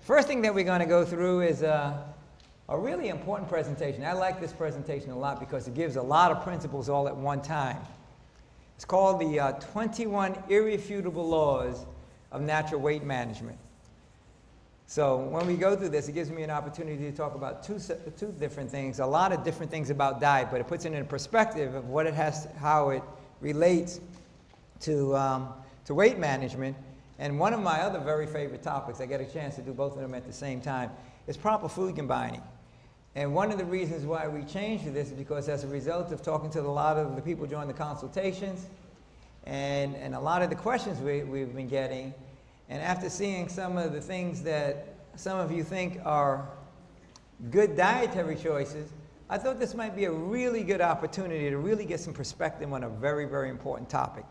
First thing that we're going to go through is a really important presentation. I like this presentation a lot because it gives a lot of principles all at one time. It's called the 21 Irrefutable Laws of Natural Weight Management. So when we go through this, it gives me an opportunity to talk about two different things, a lot of different things about diet, but it puts it in perspective of what it has, how it relates to weight management. And one of my other very favorite topics, I get a chance to do both of them at the same time, is proper food combining. And one of the reasons why we changed to this is because as a result of talking to a lot of the people during the consultations and a lot of the questions we've been getting, and after seeing some of the things that some of you think are good dietary choices, I thought this might be a really good opportunity to really get some perspective on a very, very important topic,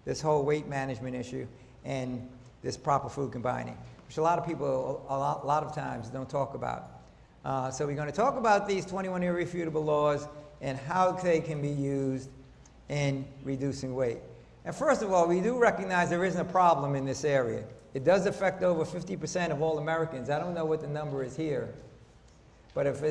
this whole weight management issue and this proper food combining, which a lot of people a lot of times don't talk about. So we're going to talk about these 21 irrefutable laws and how they can be used in reducing weight. And first of all, we do recognize there isn't a problem in this area. It does affect over 50% of all Americans. I don't know what the number is here, but if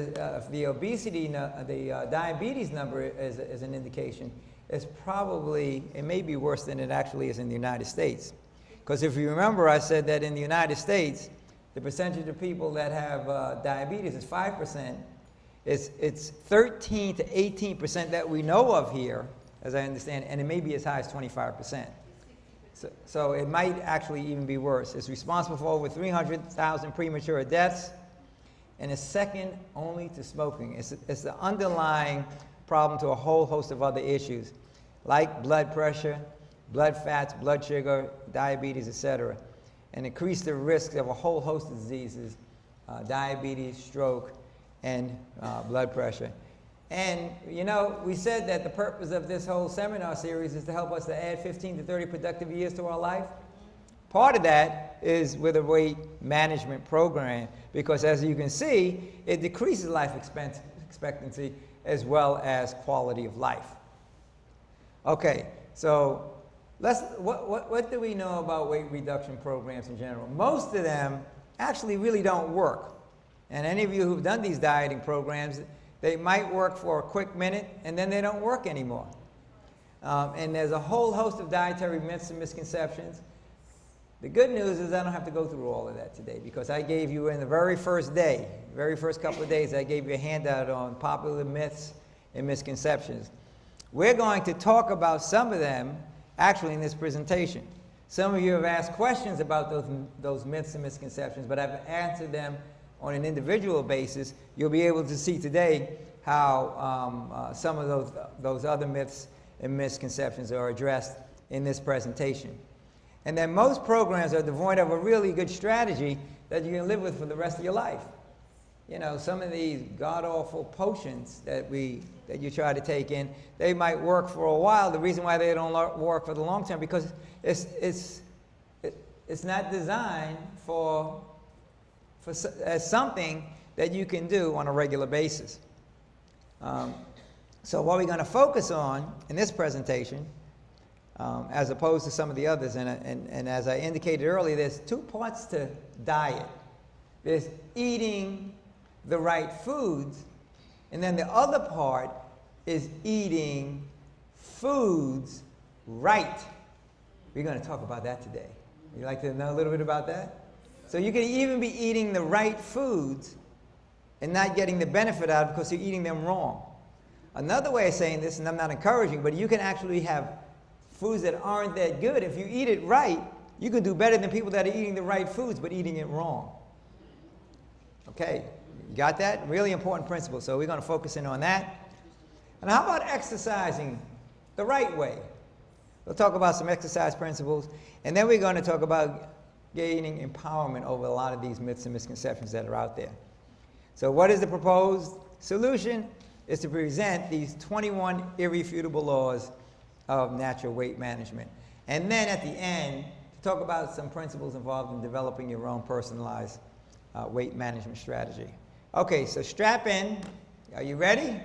the obesity, the diabetes number is an indication, it's probably, it may be worse than it actually is in the United States. Because if you remember, I said that in the United States, the percentage of people that have diabetes is 5%. It's 13 to 18% that we know of here, as I understand, and it may be as high as 25%. So it might actually even be worse. It's responsible for over 300,000 premature deaths, and it's second only to smoking. It's the underlying problem to a whole host of other issues, like blood pressure, blood fats, blood sugar, diabetes, etc., and increase the risk of a whole host of diseases, diabetes, stroke, and blood pressure. And, you know, we said that the purpose of this whole seminar series is to help us to add 15 to 30 productive years to our life. Part of that is with a weight management program, because as you can see, it decreases life expectancy as well as quality of life. Okay, so what do we know about weight reduction programs in general? Most of them actually really don't work. And any of you who've done these dieting programs, they might work for a quick minute and then they don't work anymore. And there's a whole host of dietary myths and misconceptions. The good news is I don't have to go through all of that today, because I gave you in the very first day, very first couple of days, I gave you a handout on popular myths and misconceptions. We're going to talk about some of them actually in this presentation. Some of you have asked questions about those myths and misconceptions, but I've answered them on an individual basis. You'll be able to see today how some of those other myths and misconceptions are addressed in this presentation. And then most programs are devoid of a really good strategy that you can live with for the rest of your life. You know, some of these god-awful potions that you try to take in, they might work for a while. The reason why they don't work for the long term, because it's not designed as something that you can do on a regular basis. So what we're going to focus on in this presentation, as opposed to some of the others, and as I indicated earlier, there's two parts to diet. There's eating the right foods, and then the other part is eating foods right. We're going to talk about that today. You'd like to know a little bit about that? So you can even be eating the right foods and not getting the benefit out of it because you're eating them wrong. Another way of saying this, and I'm not encouraging, but you can actually have foods that aren't that good. If you eat it right, you can do better than people that are eating the right foods but eating it wrong. Okay, you got that? Really important principle. So we're going to focus in on that. And how about exercising the right way? We'll talk about some exercise principles, and then we're going to talk about gaining empowerment over a lot of these myths and misconceptions that are out there. So what is the proposed solution? Is to present these 21 irrefutable laws of natural weight management. And then at the end, to talk about some principles involved in developing your own personalized weight management strategy. Okay, so strap in. Are you ready?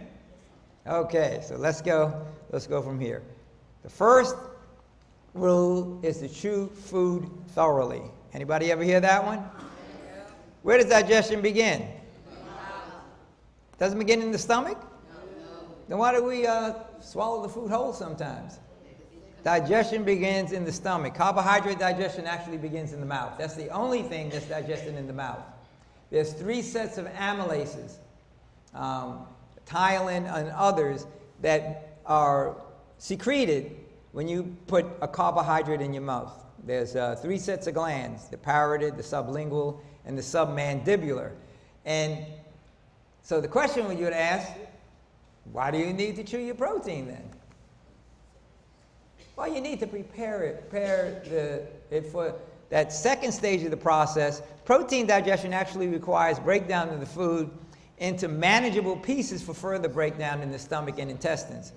Okay, so let's go from here. The first rule is to chew food thoroughly. Anybody ever hear that one? Where does digestion begin? Doesn't begin in the stomach? Then why do we swallow the food whole sometimes? Digestion begins in the stomach. Carbohydrate digestion actually begins in the mouth. That's the only thing that's digested in the mouth. There's 3 sets of amylases, tyolin and others, that are secreted when you put a carbohydrate in your mouth. There's 3 sets of glands, the parotid, the sublingual, and the submandibular. And so the question you would ask, why do you need to chew your protein then? Well, you need to prepare it for that second stage of the process. Protein digestion actually requires breakdown of the food into manageable pieces for further breakdown in the stomach and intestines.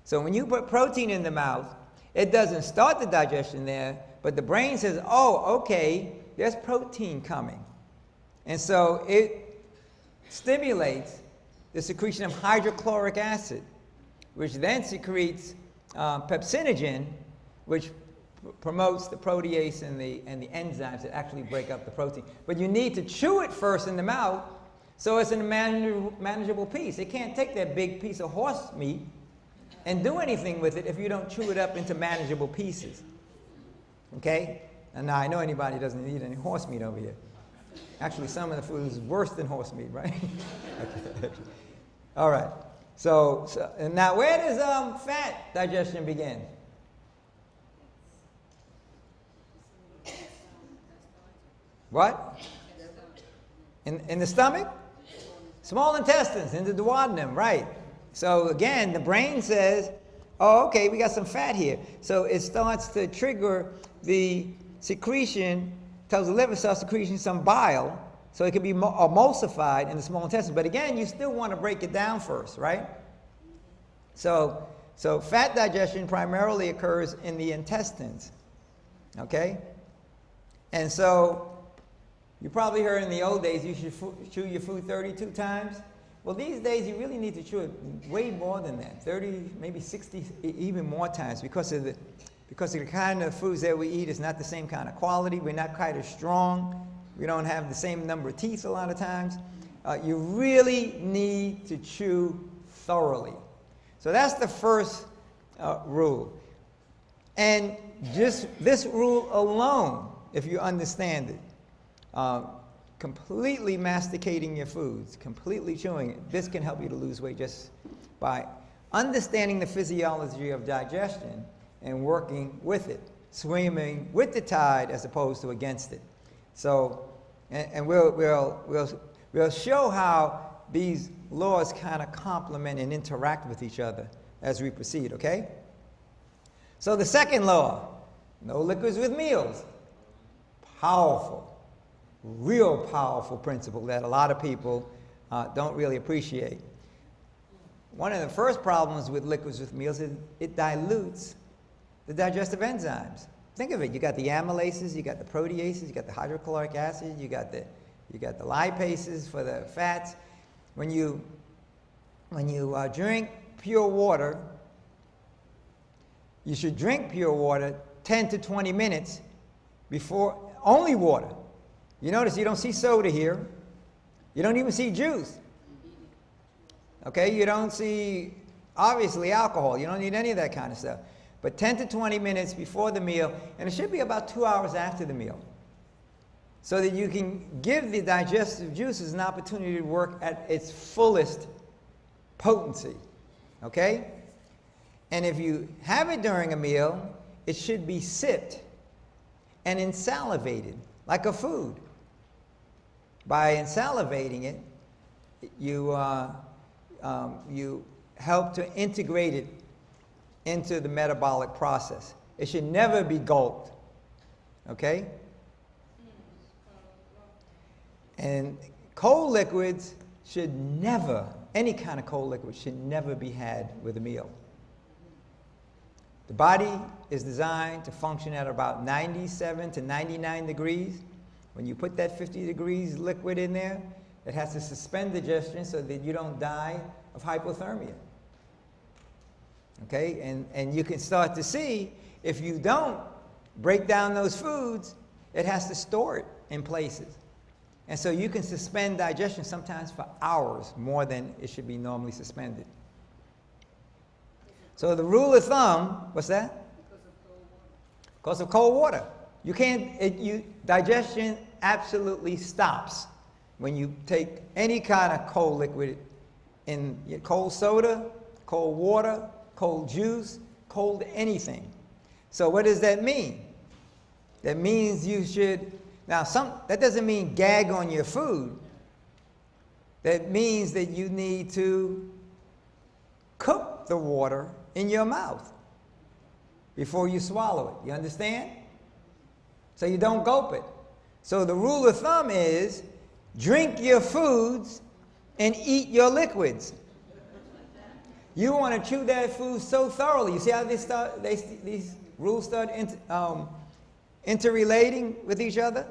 So when you put protein in the mouth, it doesn't start the digestion there, but the brain says, oh, okay, there's protein coming. And so it stimulates the secretion of hydrochloric acid, which then secretes pepsinogen, which promotes the protease and the enzymes that actually break up the protein. But you need to chew it first in the mouth so it's in a manageable piece. It can't take that big piece of horse meat and do anything with it if you don't chew it up into manageable pieces. Okay? And now I know anybody doesn't eat any horse meat over here. Actually, some of the food is worse than horse meat, right? Okay. All right. So and now where does fat digestion begin? What? In the stomach? Small intestines, in the duodenum, right. So again, the brain says, oh, okay, we got some fat here. So it starts to trigger the secretion, tells the liver cells secretion some bile, so it can be emulsified in the small intestine. But again, you still want to break it down first, right? So fat digestion primarily occurs in the intestines, okay? And so you probably heard in the old days you should chew your food 32 times. Well, these days you really need to chew it way more than that, 30, maybe 60, even more times, because of the kind of foods that we eat is not the same kind of quality. We're not quite as strong. We don't have the same number of teeth a lot of times. You really need to chew thoroughly. So that's the first rule. And just this rule alone, if you understand it, completely masticating your foods, completely chewing it, this can help you to lose weight just by understanding the physiology of digestion and working with it, swimming with the tide as opposed to against it. So, and we'll show how these laws kind of complement and interact with each other as we proceed, okay? So the second law, no liquids with meals. Powerful, real powerful principle that a lot of people don't really appreciate. One of the first problems with liquids with meals is it dilutes the digestive enzymes. Think of it, you got the amylases, you got the proteases, you got the hydrochloric acid, you got the lipases for the fats. When you drink pure water, you should drink pure water 10 to 20 minutes before, only water. You notice you don't see soda here. You don't even see juice. Okay, you don't see, obviously, alcohol. You don't need any of that kind of stuff. But 10 to 20 minutes before the meal, and it should be about 2 hours after the meal, so that you can give the digestive juices an opportunity to work at its fullest potency. Okay? And if you have it during a meal, it should be sipped and insalivated like a food. By insalivating it, you help to integrate it into the metabolic process. It should never be gulped, okay? And cold liquids should never, any kind of cold liquid should never be had with a meal. The body is designed to function at about 97 to 99 degrees. When you put that 50 degrees liquid in there, it has to suspend digestion so that you don't die of hypothermia. Okay, and you can start to see, if you don't break down those foods, it has to store it in places. And so you can suspend digestion sometimes for hours more than it should be normally suspended. So the rule of thumb, what's that? Because of cold water. You can't, digestion absolutely stops when you take any kind of cold liquid in cold soda, cold water, cold juice, cold anything. So what does that mean? That means you should, now that doesn't mean gag on your food. That means that you need to cook the water in your mouth before you swallow it. You understand? So you don't gulp it. So the rule of thumb is drink your foods and eat your liquids. You want to chew that food so thoroughly. You see how these rules start interrelating with each other?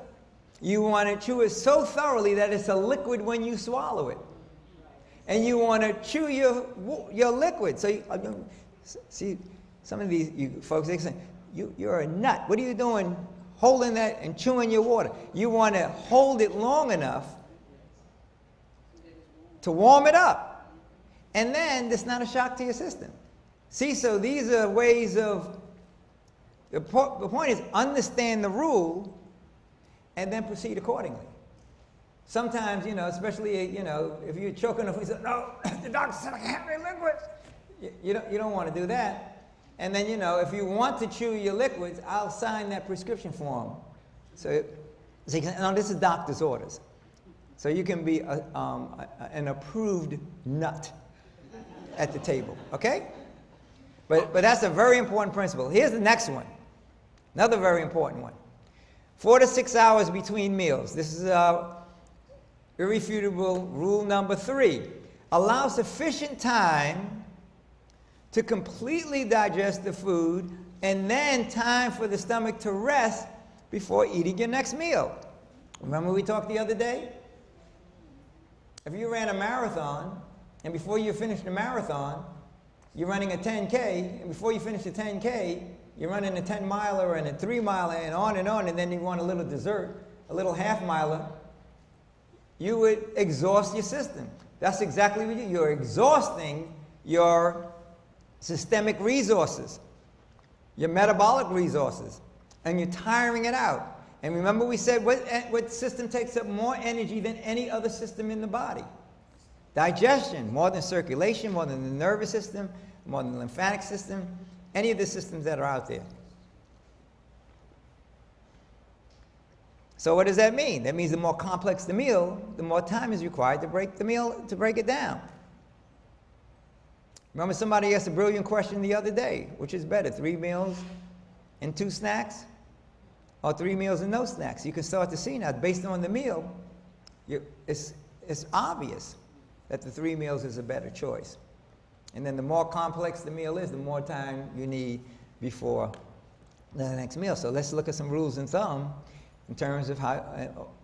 You want to chew it so thoroughly that it's a liquid when you swallow it. And you want to chew your liquid. So see, some of these folks, they say, you're a nut. What are you doing holding that and chewing your water? You want to hold it long enough to warm it up. And then it's not a shock to your system. See, so these are ways of, the point is understand the rule and then proceed accordingly. Sometimes, especially, if you're choking, if we say, no, the doctor said I can't have any liquids. You don't want to do that. And then, if you want to chew your liquids, I'll sign that prescription form. So you can say, no, this is doctor's orders. So you can be an approved nut at the table, okay? But that's a very important principle. Here's the next one, another very important one. 4 to 6 hours between meals. This is irrefutable rule number 3. Allow sufficient time to completely digest the food and then time for the stomach to rest before eating your next meal. Remember we talked the other day? If you ran a marathon, and before you finish the marathon, you're running a 10K, and before you finish the 10K, you're running a 10-miler and a 3-miler and on, and then you want a little dessert, a little half-miler, you would exhaust your system. That's exactly what you're exhausting your systemic resources, your metabolic resources, and you're tiring it out. And remember we said what system takes up more energy than any other system in the body? Digestion, more than circulation, more than the nervous system, more than the lymphatic system, any of the systems that are out there. So what does that mean? That means the more complex the meal, the more time is required to break the meal, to break it down. Remember somebody asked a brilliant question the other day, which is better, 3 meals and 2 snacks, or 3 meals and no snacks? You can start to see now, based on the meal, it's obvious that the 3 meals is a better choice. And then the more complex the meal is, the more time you need before the next meal. So let's look at some rules and thumb in terms of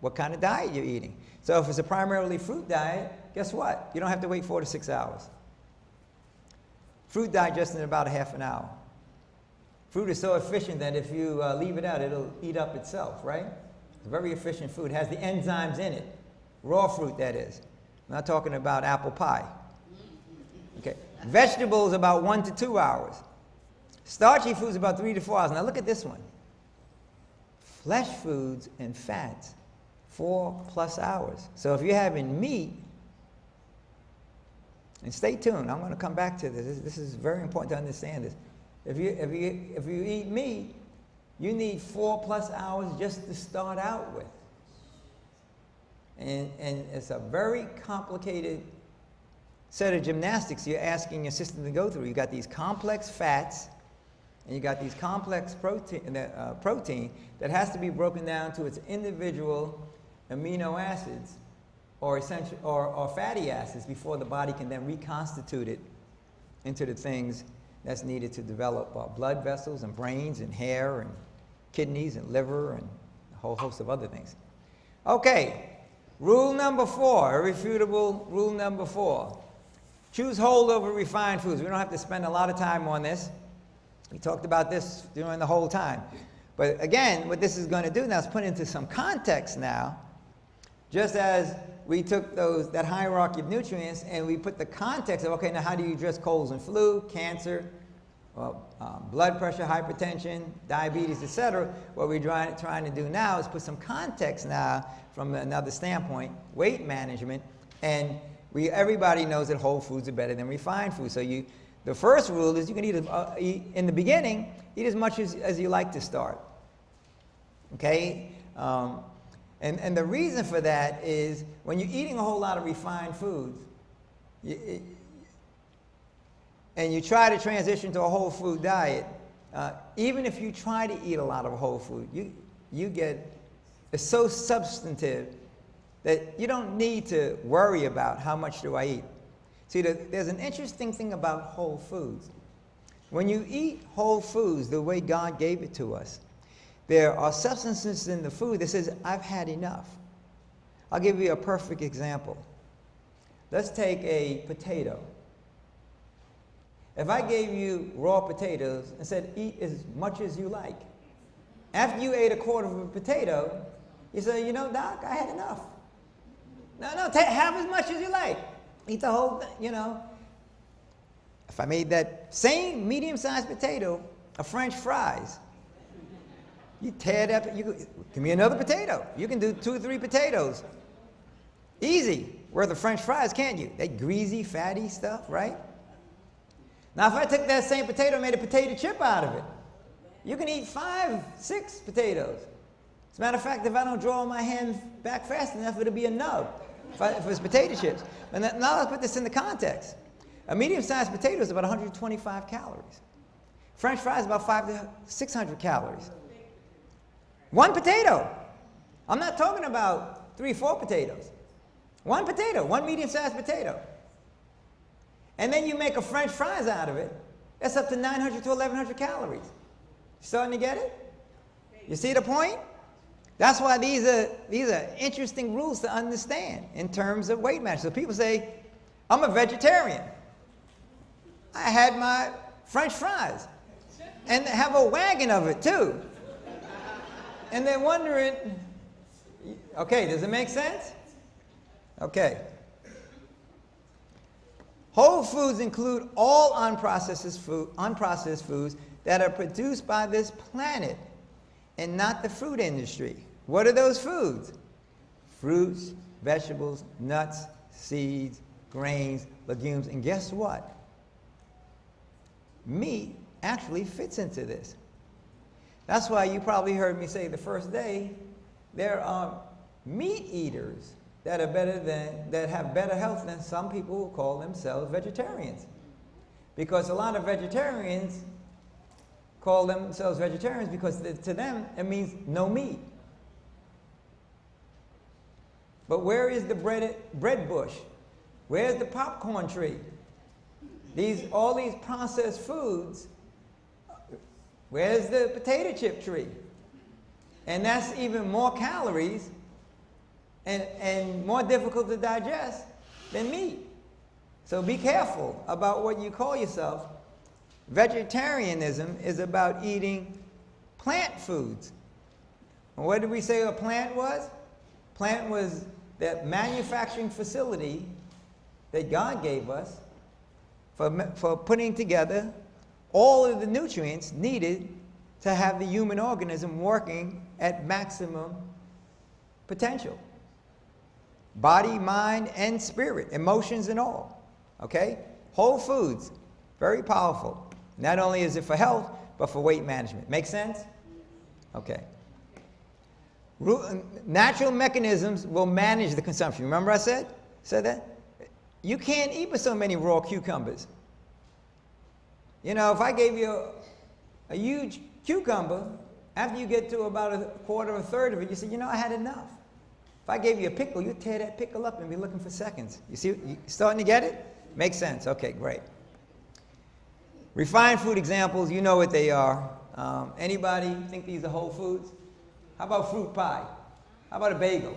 what kind of diet you're eating. So if it's a primarily fruit diet, guess what? You don't have to wait 4 to 6 hours. Fruit digests in about a half an hour. Fruit is so efficient that if you leave it out, it'll eat up itself, right? It's very efficient food. It has the enzymes in it. Raw fruit, that is. I'm not talking about apple pie. Okay. Vegetables about 1 to 2 hours. Starchy foods about 3 to 4 hours. Now look at this one. Flesh foods and fats, 4+ hours. So if you're having meat, and stay tuned, I'm going to come back to this. This is very important to understand this. If you eat meat, you need 4+ hours just to start out with. And it's a very complicated set of gymnastics you're asking your system to go through. You got these complex fats, and you got these complex protein that has to be broken down to its individual amino acids or essential or fatty acids before the body can then reconstitute it into the things that's needed to develop blood vessels and brains and hair and kidneys and liver and a whole host of other things. Okay, rule number 4, irrefutable rule number 4. Choose whole over refined foods. We don't have to spend a lot of time on this. We talked about this during the whole time. But again, what this is going to do now is put into some context now, just as we took that hierarchy of nutrients and we put the context of, okay, now how do you address colds and flu, cancer, blood pressure, hypertension, diabetes, etc. What we're trying to do now is put some context now from another standpoint, weight management, and everybody knows that whole foods are better than refined foods. So the first rule is you can eat in the beginning, eat as much as you like to start. Okay? And the reason for that is when you're eating a whole lot of refined foods, and you try to transition to a whole food diet, even if you try to eat a lot of whole food, it's so substantive that you don't need to worry about how much do I eat. See, there's an interesting thing about whole foods. When you eat whole foods the way God gave it to us, there are substances in the food that says, I've had enough. I'll give you a perfect example. Let's take a potato. If I gave you raw potatoes and said, eat as much as you like, after you ate a quarter of a potato, you say, you know, Doc, I had enough. No, have as much as you like. Eat the whole thing, you know. If I made that same medium-sized potato of French fries, you tear it up, give me another potato. You can do 2 or 3 potatoes. Easy. Worth of French fries, can't you? That greasy, fatty stuff, right? Now, if I took that same potato and made a potato chip out of it, you can eat 5, 6 potatoes. As a matter of fact, if I don't draw my hand back fast enough, it'll be a nub if it's potato chips. And now let's put this in the context. A medium-sized potato is about 125 calories. French fries about 500 to 600 calories. 1 potato. I'm not talking about 3, 4 potatoes. 1 potato, 1 medium-sized potato. And then you make a French fries out of it, that's up to 900 to 1,100 calories. You starting to get it? You see the point? That's why these are interesting rules to understand in terms of weight management. So people say, I'm a vegetarian. I had my French fries and have a wagon of it too. And they're wondering, okay, does it make sense? Okay. Whole foods include all unprocessed foods that are produced by this planet and not the food industry. What are those foods? Fruits, vegetables, nuts, seeds, grains, legumes, and guess what? Meat actually fits into this. That's why you probably heard me say the first day, there are meat eaters that have better health than some people who call themselves vegetarians. Because a lot of vegetarians call themselves vegetarians because to them it means no meat. But where is the bread bush? Where's the popcorn tree? All these processed foods, where's the potato chip tree? And that's even more calories and more difficult to digest than meat. So be careful about what you call yourself. Vegetarianism is about eating plant foods. And what did we say a plant was? Plant was that manufacturing facility that God gave us for putting together all of the nutrients needed to have the human organism working at maximum potential. Body, mind, and spirit, emotions and all. Okay? Whole foods, very powerful. Not only is it for health, but for weight management. Make sense? Okay. Natural mechanisms will manage the consumption. Remember I said that? You can't eat but so many raw cucumbers. You know, if I gave you a huge cucumber, after you get to about a quarter or a third of it, you say, you know, I had enough. If I gave you a pickle, you'd tear that pickle up and be looking for seconds. You see, you starting to get it? Makes sense. Okay, great. Refined food examples, you know what they are. Anybody think these are whole foods? How about fruit pie? How about a bagel?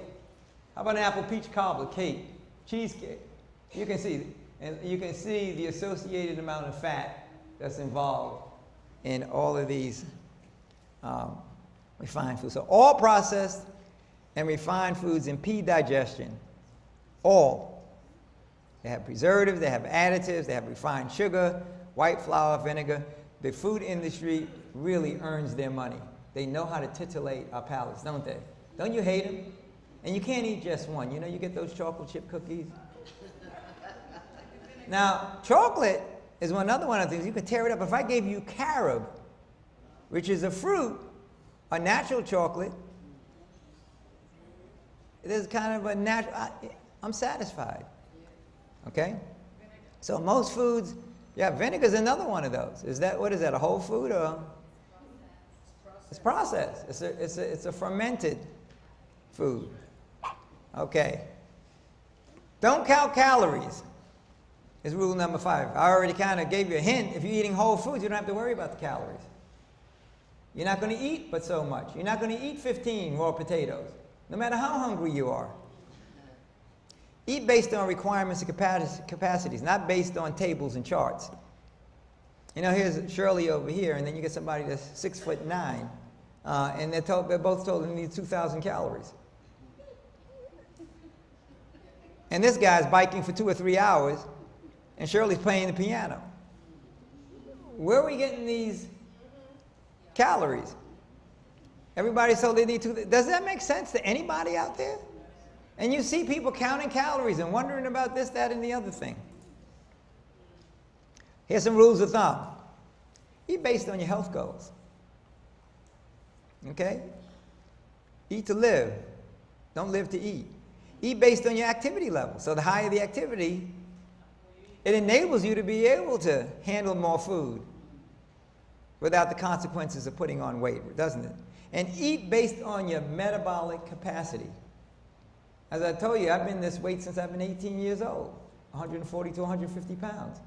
How about an apple peach cobbler cake, cheesecake? You can see, and you can see the associated amount of fat that's involved in all of these refined foods. So all processed and refined foods impede digestion. All. They have preservatives, they have additives, they have refined sugar, white flour, vinegar. The food industry really earns their money. They know how to titillate our palates, don't they? Don't you hate them? And you can't eat just one. You know, you get those chocolate chip cookies. Now, chocolate is another one of the things. You can tear it up. If I gave you carob, which is a fruit, a natural chocolate, it is kind of a natural, I'm satisfied. Okay? So most foods, yeah, vinegar is another one of those. Is that, what is that, a whole food or? It's processed. It's a fermented food. Okay. Don't count calories is rule number 5. I already kind of gave you a hint. If you're eating whole foods, you don't have to worry about the calories. You're not going to eat but so much. You're not going to eat 15 raw potatoes, no matter how hungry you are. Eat based on requirements and capacities, not based on tables and charts. You know, here's Shirley over here, and then you get somebody that's 6'9", and they're both told they need 2,000 calories. And this guy's biking for 2 or 3 hours, and Shirley's playing the piano. Where are we getting these calories? Everybody's told they need 2. Does that make sense to anybody out there? And you see people counting calories and wondering about this, that, and the other thing. Here's some rules of thumb. Eat based on your health goals. Okay? Eat to live. Don't live to eat. Eat based on your activity level. So the higher the activity, it enables you to be able to handle more food without the consequences of putting on weight, doesn't it? And eat based on your metabolic capacity. As I told you, I've been this weight since I've been 18 years old, 140 to 150 pounds.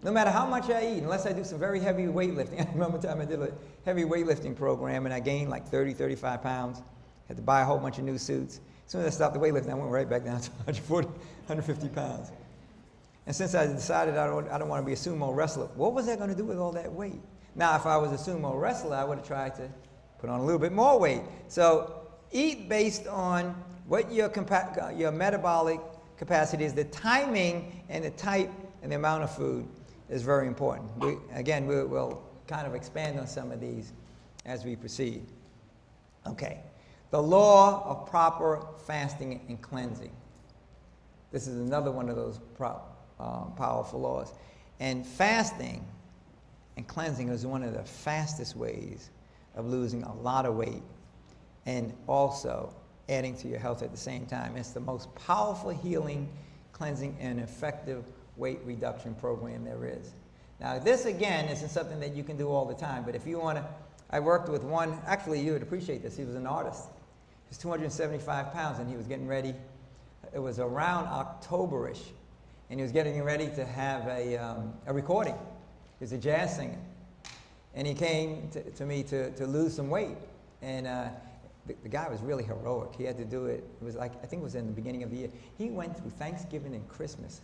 No matter how much I eat, unless I do some very heavy weightlifting. I remember the time I did a heavy weightlifting program and I gained like 30, 35 pounds. Had to buy a whole bunch of new suits. As soon as I stopped the weightlifting, I went right back down to 140, 150 pounds. And since I decided I don't want to be a sumo wrestler, what was I going to do with all that weight? Now, if I was a sumo wrestler, I would have tried to put on a little bit more weight. So eat based on what your metabolic capacity is. The timing and the type and the amount of food is very important. We'll kind of expand on some of these as we proceed. Okay. The law of proper fasting and cleansing. This is another one of those powerful laws. And fasting and cleansing is one of the fastest ways of losing a lot of weight and also adding to your health at the same time. It's the most powerful healing, cleansing, and effective weight reduction program there is. Now, this again isn't something that you can do all the time, but if you want to, I worked with one, actually you would appreciate this, he was an artist. He was 275 pounds and he was getting ready, it was around October-ish, and he was getting ready to have a recording. He was a jazz singer. And he came to me to lose some weight. And the guy was really heroic. He had to do it. It was like, I think it was in the beginning of the year. He went through Thanksgiving and Christmas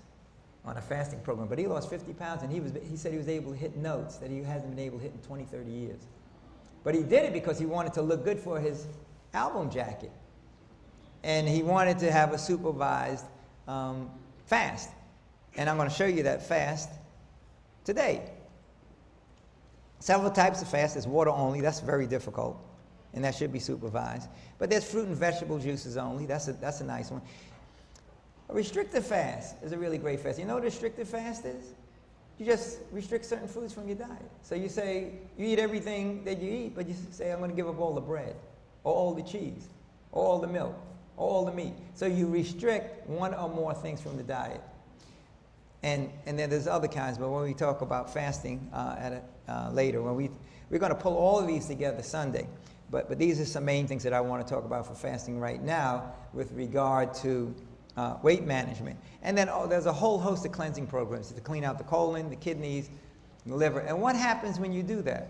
on a fasting program, but he lost 50 pounds, and he said he was able to hit notes that he hasn't been able to hit in 20, 30 years. But he did it because he wanted to look good for his album jacket. And he wanted to have a supervised fast. And I'm going to show you that fast today. Several types of fast. There's water only. That's very difficult. And that should be supervised. But there's fruit and vegetable juices only. That's a nice one. A restrictive fast is a really great fast. You know what a restrictive fast is? You just restrict certain foods from your diet. So you say, you eat everything that you eat, but you say, I'm going to give up all the bread, or all the cheese, or all the milk, or all the meat. So you restrict one or more things from the diet. And then there's other kinds, but when we talk about fasting later, we're going to pull all of these together Sunday. But these are some main things that I want to talk about for fasting right now with regard to weight management. And then there's a whole host of cleansing programs to clean out the colon, the kidneys, the liver. And what happens when you do that?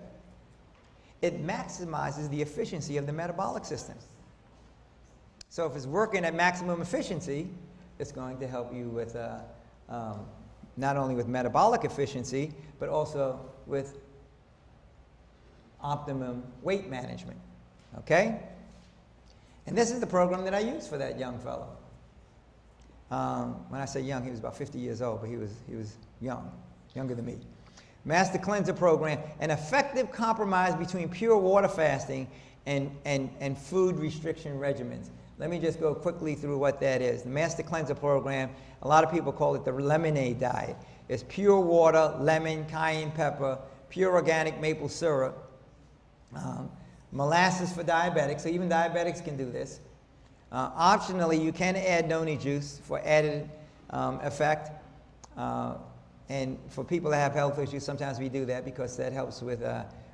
It maximizes the efficiency of the metabolic system. So if it's working at maximum efficiency, it's going to help you with not only with metabolic efficiency, but also with optimum weight management. Okay? And this is the program that I used for that young fellow. When I say young, he was about 50 years old, but he was young, younger than me. Master Cleanser Program, an effective compromise between pure water fasting and food restriction regimens. Let me just go quickly through what that is. The Master Cleanser Program, a lot of people call it the lemonade diet. It's pure water, lemon, cayenne pepper, pure organic maple syrup, molasses for diabetics, so even diabetics can do this. Optionally, you can add noni juice for added effect. And for people that have health issues, sometimes we do that because that helps with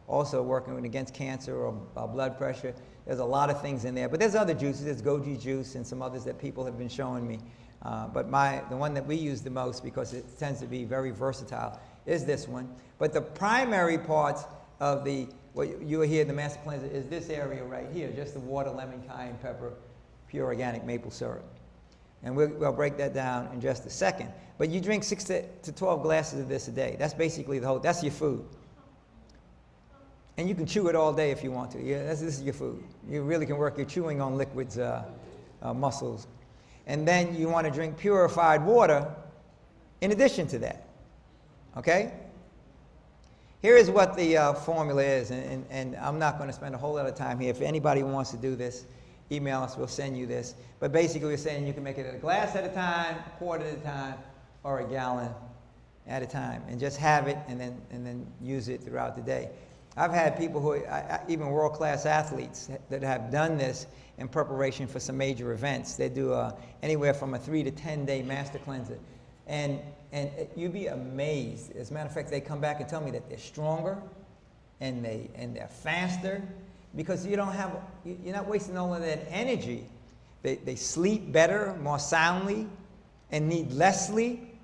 also working against cancer or blood pressure. There's a lot of things in there. But there's other juices. There's goji juice and some others that people have been showing me. But the one that we use the most, because it tends to be very versatile, is this one. But the primary parts of what you hear, the Master Cleanser, is this area right here, just the water, lemon, cayenne pepper, pure organic maple syrup. And we'll break that down in just a second. But you drink 6 to 12 glasses of this a day. That's basically that's your food. And you can chew it all day if you want to. Yeah, this is your food. You really can work your chewing on liquids muscles. And then you want to drink purified water in addition to that. Okay? Here is what the formula is, and I'm not going to spend a whole lot of time here. If anybody wants to do this, email us, we'll send you this. But basically we're saying you can make it a glass at a time, a quart at a time, or a gallon at a time. And just have it and then use it throughout the day. I've had people who, even world-class athletes, that have done this in preparation for some major events. They do anywhere from a 3 to 10 day master cleanser. And you'd be amazed. As a matter of fact, they come back and tell me that they're stronger and they're faster because you're not wasting all of that energy. They sleep better, more soundly, and need less sleep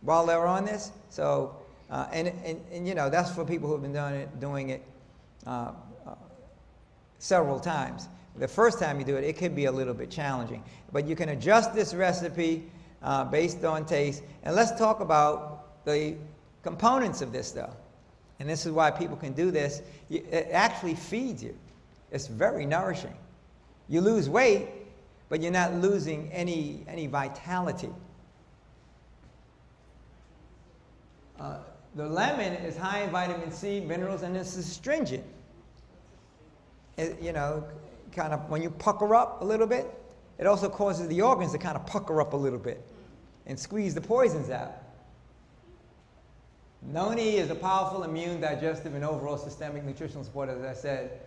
while they're on this. So, and you know, that's for people who have been doing it several times. The first time you do it, it could be a little bit challenging. But you can adjust this recipe based on taste. And let's talk about the components of this stuff. And this is why people can do this. It actually feeds you. It's very nourishing. You lose weight, but you're not losing any vitality. The lemon is high in vitamin C, minerals, and it's astringent. You know, kind of when you pucker up a little bit, it also causes the organs to kind of pucker up a little bit and squeeze the poisons out. Noni is a powerful immune, digestive, and overall systemic nutritional support, as I said.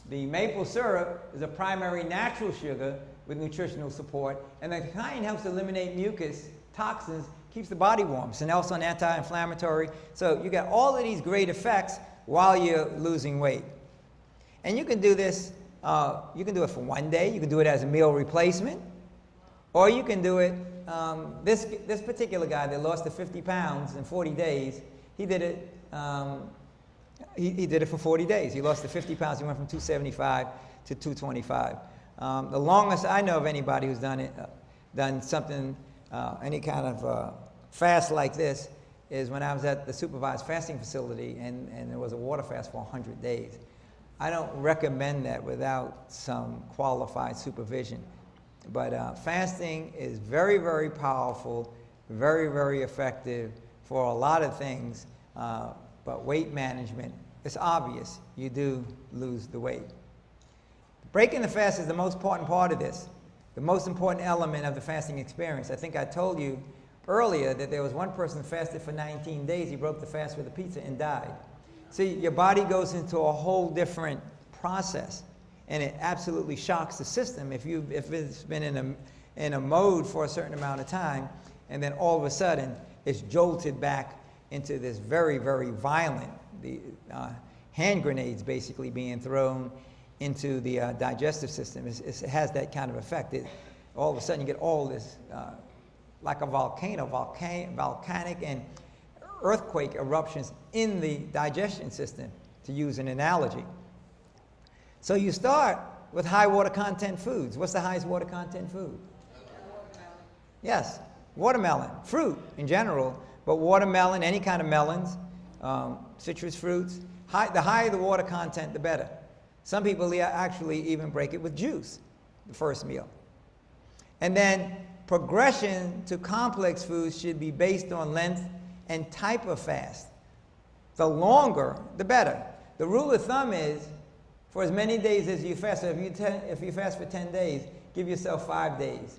The maple syrup is a primary natural sugar with nutritional support, and the cayenne helps eliminate mucus, toxins, keeps the body warm. It's also an anti-inflammatory. So you got all of these great effects while you're losing weight. And you can do this, you can do it for one day. You can do it as a meal replacement. Or you can do it, this particular guy that lost the 50 pounds in 40 days, he did it, he did it for 40 days. He lost the 50 pounds. He went from 275 to 225. The longest I know of anybody who's done something, any kind of fast like this, is when I was at the supervised fasting facility and there was a water fast for 100 days. I don't recommend that without some qualified supervision. But fasting is very, very powerful, very, very effective for a lot of things. But weight management, it's obvious you do lose the weight. Breaking the fast is the most important part of this, the most important element of the fasting experience. I think I told you earlier that there was one person who fasted for 19 days. He broke the fast with a pizza and died. See, your body goes into a whole different process, and it absolutely shocks the system if it's been in a mode for a certain amount of time, and then all of a sudden it's jolted back into this very, very violent, hand grenades basically being thrown, into the digestive system. It has that kind of effect. All of a sudden you get all this, like a volcanic and earthquake eruptions in the digestion system, to use an analogy. So you start with high water content foods. What's the highest water content food? Watermelon. Yes, watermelon, fruit in general, but watermelon, any kind of melons, citrus fruits. The higher the water content, the better. Some people actually even break it with juice, the first meal. And then progression to complex foods should be based on length and type of fast. The longer, the better. The rule of thumb is for as many days as you fast. So if you fast for 10 days, give yourself 5 days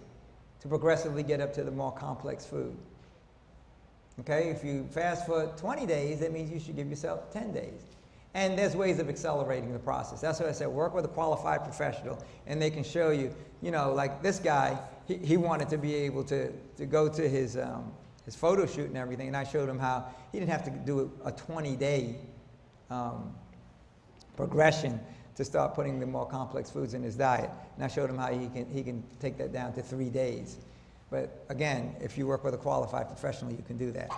to progressively get up to the more complex food. Okay, if you fast for 20 days, that means you should give yourself 10 days. And there's ways of accelerating the process. That's what I said, work with a qualified professional, and they can show you, like this guy, he wanted to be able to go to his photo shoot and everything, and I showed him how he didn't have to do a 20-day progression to start putting the more complex foods in his diet. And I showed him how he can take that down to 3 days. But again, if you work with a qualified professional, you can do that.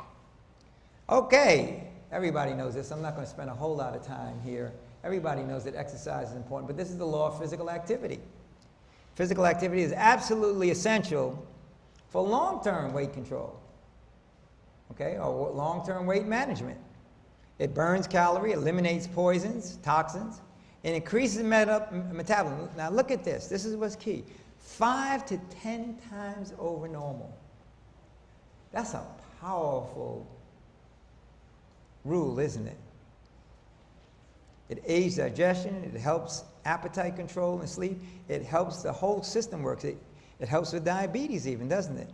Okay, everybody knows this. I'm not going to spend a whole lot of time here. Everybody knows that exercise is important, but this is the law of physical activity. Physical activity is absolutely essential for long-term weight control, okay, or long-term weight management. It burns calories, eliminates poisons, toxins, and increases metabolism. Now look at this. This is what's key. 5 to 10 times over normal. That's a powerful rule, isn't it? It aids digestion. It helps appetite control and sleep. It helps the whole system work. It helps with diabetes even, doesn't it?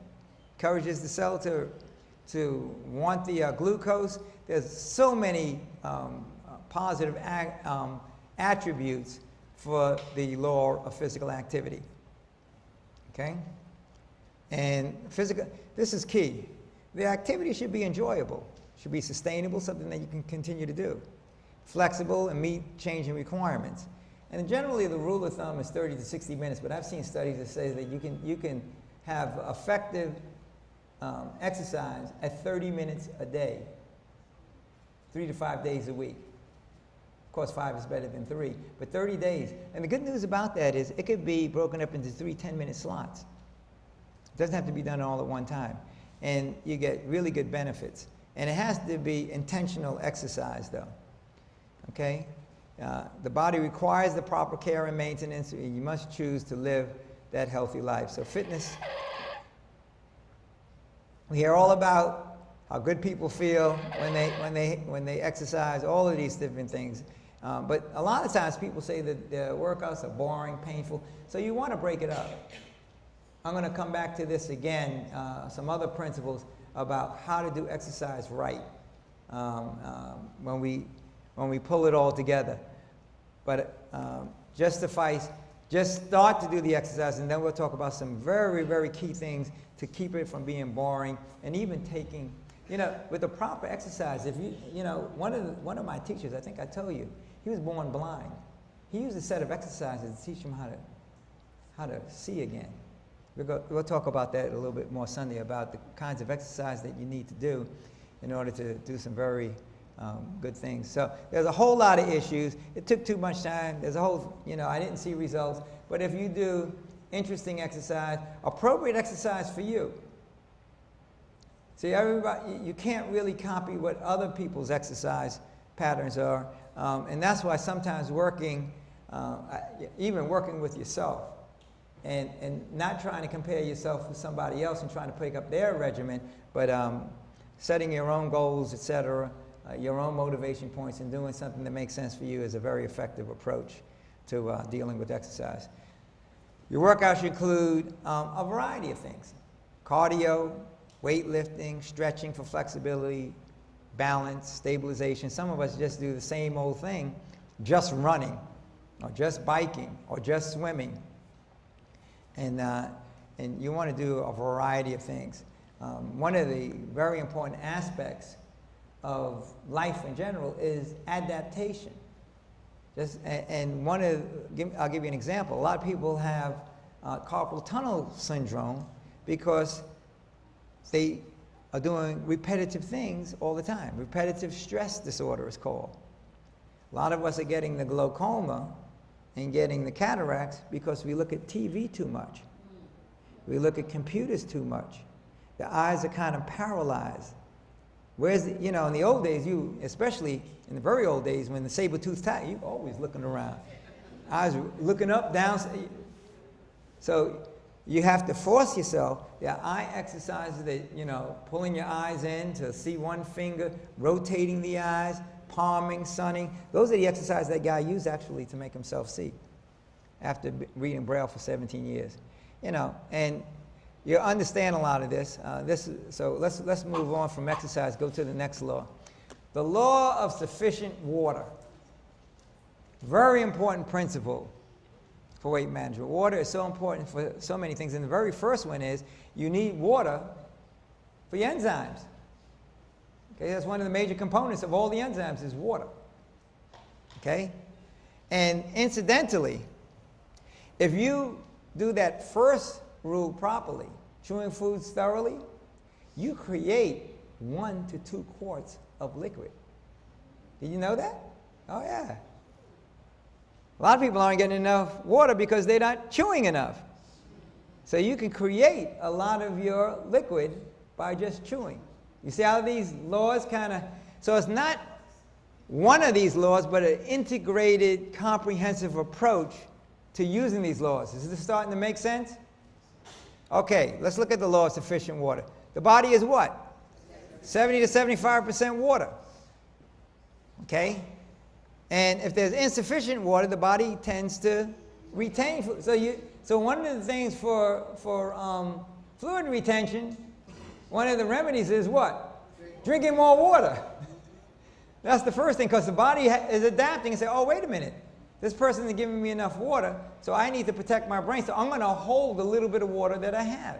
Encourages the cell to want the glucose. There's so many positive attributes for the law of physical activity. Okay? And this is key. The activity should be enjoyable, should be sustainable, something that you can continue to do. Flexible and meet changing requirements. And generally the rule of thumb is 30 to 60 minutes, but I've seen studies that say that you can have effective exercise at 30 minutes a day, 3 to 5 days a week. Of course, 5 is better than 3, but 30 days. And the good news about that is it could be broken up into 3 10-minute slots. It doesn't have to be done all at one time. And you get really good benefits. And it has to be intentional exercise, though. Okay? The body requires the proper care and maintenance, and you must choose to live that healthy life. So fitness, we hear all about how good people feel when they exercise, all of these different things. But a lot of times people say that their workouts are boring, painful, so you want to break it up. I'm going to come back to this again, some other principles about how to do exercise right when we pull it all together. But just start to do the exercise, and then we'll talk about some very, very key things to keep it from being boring, and even taking, with the proper exercise. If one of my teachers, I think I told you, he was born blind. He used a set of exercises to teach him how to see again. We'll talk about that a little bit more Sunday, about the kinds of exercise that you need to do in order to do some very good things. So there's a whole lot of issues. It took too much time. There's a whole, I didn't see results. But if you do interesting exercise, appropriate exercise for you. See, everybody, you can't really copy what other people's exercise patterns are. And that's why sometimes even working with yourself, and not trying to compare yourself with somebody else and trying to pick up their regimen, but setting your own goals, etc., your own motivation points, and doing something that makes sense for you is a very effective approach to dealing with exercise. Your workout should include a variety of things: cardio, weightlifting, stretching for flexibility, balance, stabilization. Some of us just do the same old thing, just running, or just biking, or just swimming. And you want to do a variety of things. One of the very important aspects of life in general is adaptation. And I'll give you an example. A lot of people have carpal tunnel syndrome because they are doing repetitive things all the time. Repetitive stress disorder is called. A lot of us are getting the glaucoma and getting the cataracts because we look at TV too much. We look at computers too much. The eyes are kind of paralyzed. Whereas, in the old days, especially in the very old days when the saber-toothed tiger, you're always looking around. Eyes looking up, down. So you have to force yourself. There are eye exercises that, pulling your eyes in to see one finger, rotating the eyes, palming, sunning. Those are the exercises that guy used actually to make himself see after reading Braille for 17 years. And you understand a lot of this. So let's move on from exercise, go to the next law. The law of sufficient water. Very important principle for weight management. Water is so important for so many things. And the very first one is you need water for your enzymes. Okay, that's one of the major components of all the enzymes is water. Okay? And incidentally, if you do that first rule properly, chewing foods thoroughly, you create 1 to 2 quarts of liquid. Did you know that? Oh yeah. A lot of people aren't getting enough water because they're not chewing enough. So you can create a lot of your liquid by just chewing. You see how these laws so it's not one of these laws, but an integrated, comprehensive approach to using these laws. Is this starting to make sense? Okay, let's look at the law of sufficient water. The body is what? 70 to 75% water. Okay? And if there's insufficient water, the body tends to retain food. So one of the things for fluid retention, one of the remedies is what? Drinking more water. That's the first thing, because the body is adapting and say, oh, wait a minute. This person isn't giving me enough water, so I need to protect my brain, so I'm going to hold the little bit of water that I have.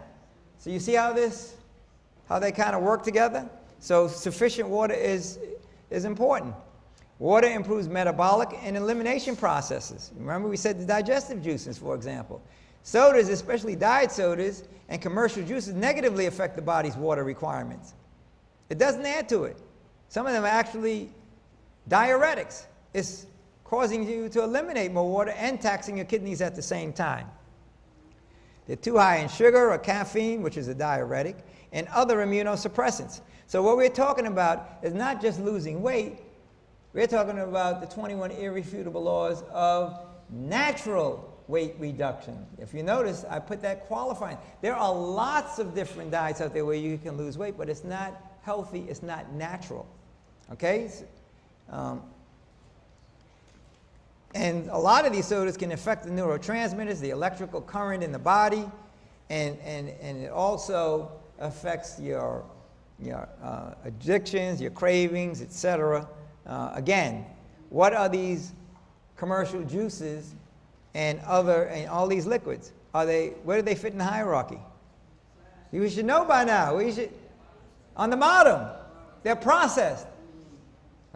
So you see how they kind of work together? So sufficient water is important. Water improves metabolic and elimination processes. Remember we said the digestive juices, for example. Sodas, especially diet sodas and commercial juices, negatively affect the body's water requirements. It doesn't add to it. Some of them are actually diuretics. It's causing you to eliminate more water and taxing your kidneys at the same time. They're too high in sugar or caffeine, which is a diuretic, and other immunosuppressants. So what we're talking about is not just losing weight. We're talking about the 21 irrefutable laws of natural weight reduction. If you notice, I put that qualifying. There are lots of different diets out there where you can lose weight, but it's not healthy, it's not natural. Okay? And a lot of these sodas can affect the neurotransmitters, the electrical current in the body, and it also affects your addictions, your cravings, etc. Again, what are these commercial juices and all these liquids? Where do they fit in the hierarchy? You should know by now. On the bottom, they're processed.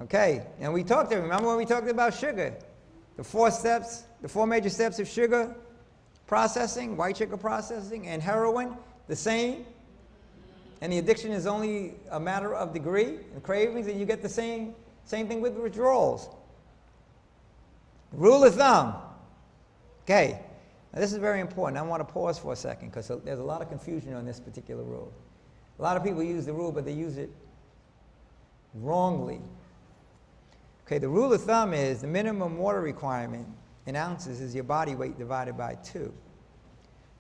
Okay, and remember when we talked about sugar? The 4 major steps of sugar processing, white sugar processing, and heroin, the same. And the addiction is only a matter of degree and cravings, and you get the same thing with withdrawals. Rule of thumb. Okay, now this is very important. I want to pause for a second because there's a lot of confusion on this particular rule. A lot of people use the rule, but they use it wrongly. Okay, the rule of thumb is the minimum water requirement in ounces is your body weight divided by 2.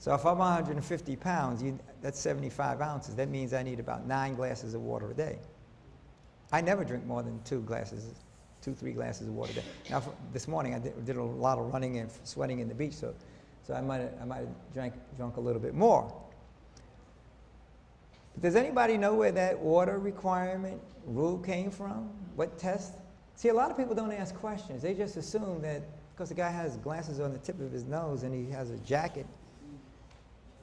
So if I'm 150 pounds, that's 75 ounces. That means I need about 9 glasses of water a day. I never drink more than 3 glasses of water a day. Now, this morning I did a lot of running and sweating in the beach, so I might have drunk a little bit more. But does anybody know where that water requirement rule came from? What test? See, a lot of people don't ask questions. They just assume that because the guy has glasses on the tip of his nose and he has a jacket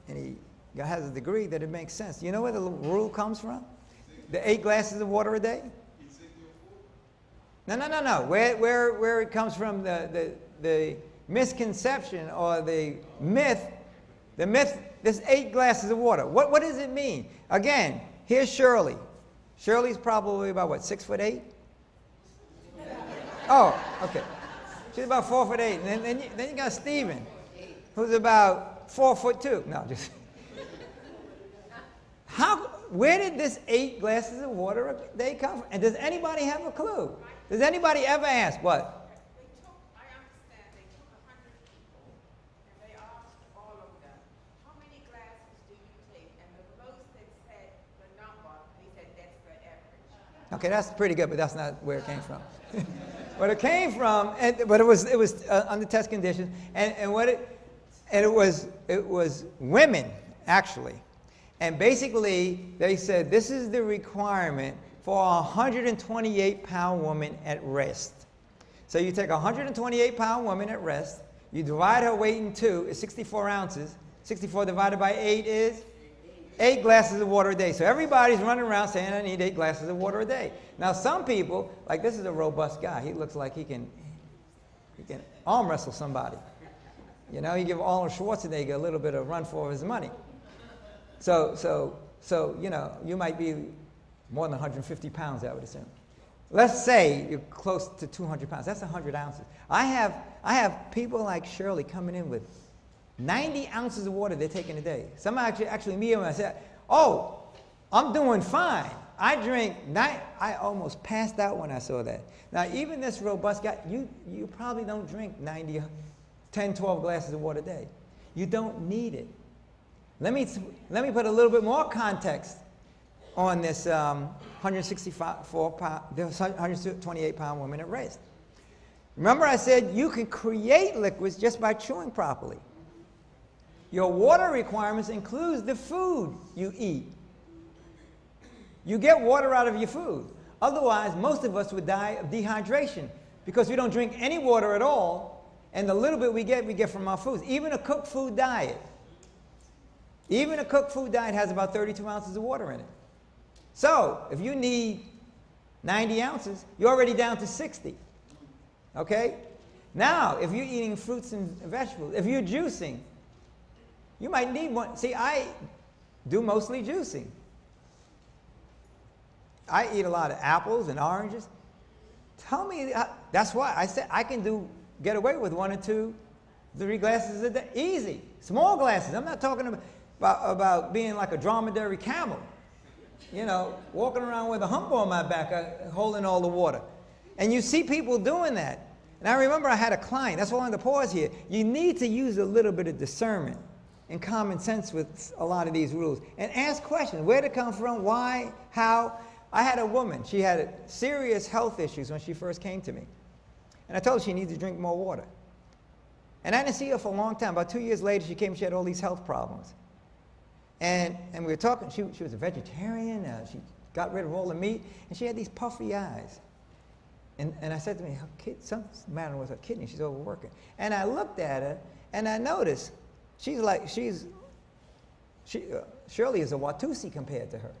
and he has a degree that it makes sense. You know where the rule comes from? The 8 glasses of water a day? No. Where it comes from, the misconception or the myth, this 8 glasses of water. What does it mean? Again, here's Shirley. Shirley's probably about, what, 6'8"? Oh, okay. She's about 4'8". And then you got Stephen, who's about 4'2". No, just... Where did this 8 glasses of water a day come from? And does anybody have a clue? Does anybody ever ask what? I understand they took 100 people and they asked all of them, how many glasses do you take? And the most that said the number, they said that's the average. Okay, that's pretty good, but that's not where it came from. Where it came from, but it was under test conditions, and it was women actually. And basically, they said this is the requirement for a 128-pound woman at rest. So you take a 128-pound woman at rest, you divide her weight in 2, it's 64 ounces. 64 divided by 8 is 8 glasses of water a day. So everybody's running around saying, I need 8 glasses of water a day. Now some people, like this is a robust guy. He looks like he can arm wrestle somebody. You know, he give Arnold Schwarzenegger a little bit of run for his money. So you know, you might be more than 150 pounds, I would assume. Let's say you're close to 200 pounds. That's 100 ounces. I have people like Shirley coming in with 90 ounces of water they're taking a day. Some actually me and I said, oh, I'm doing fine. I almost passed out when I saw that. Now, even this robust guy, you probably don't drink 10, 12 glasses of water a day. You don't need it. Let me put a little bit more context on this 128-pound woman at rest. Remember I said you can create liquids just by chewing properly. Your water requirements includes the food you eat. You get water out of your food. Otherwise, most of us would die of dehydration because we don't drink any water at all, and the little bit we get from our foods. Even a cooked food diet has about 32 ounces of water in it. So, if you need 90 ounces, you're already down to 60. Okay? Now, if you're eating fruits and vegetables, if you're juicing, you might need one. See, I do mostly juicing. I eat a lot of apples and oranges. Tell me, that's why I said I can get away with 1 or 2, 3 glasses a day. Easy. Small glasses. I'm not talking about being like a dromedary camel, you know, walking around with a hump on my back, holding all the water. And you see people doing that. And I remember I had a client, that's why I wanted to pause here. You need to use a little bit of discernment and common sense with a lot of these rules. And ask questions. Where did it come from? Why? How? I had a woman, she had serious health issues when she first came to me. And I told her she needed to drink more water. And I didn't see her for a long time. About 2 years later, she came, she had all these health problems. And we were talking, she was a vegetarian, she got rid of all the meat, and she had these puffy eyes. And I said to me, something's the matter with her kidney, she's overworking. And I looked at her, and I noticed, Shirley is a Watusi compared to her.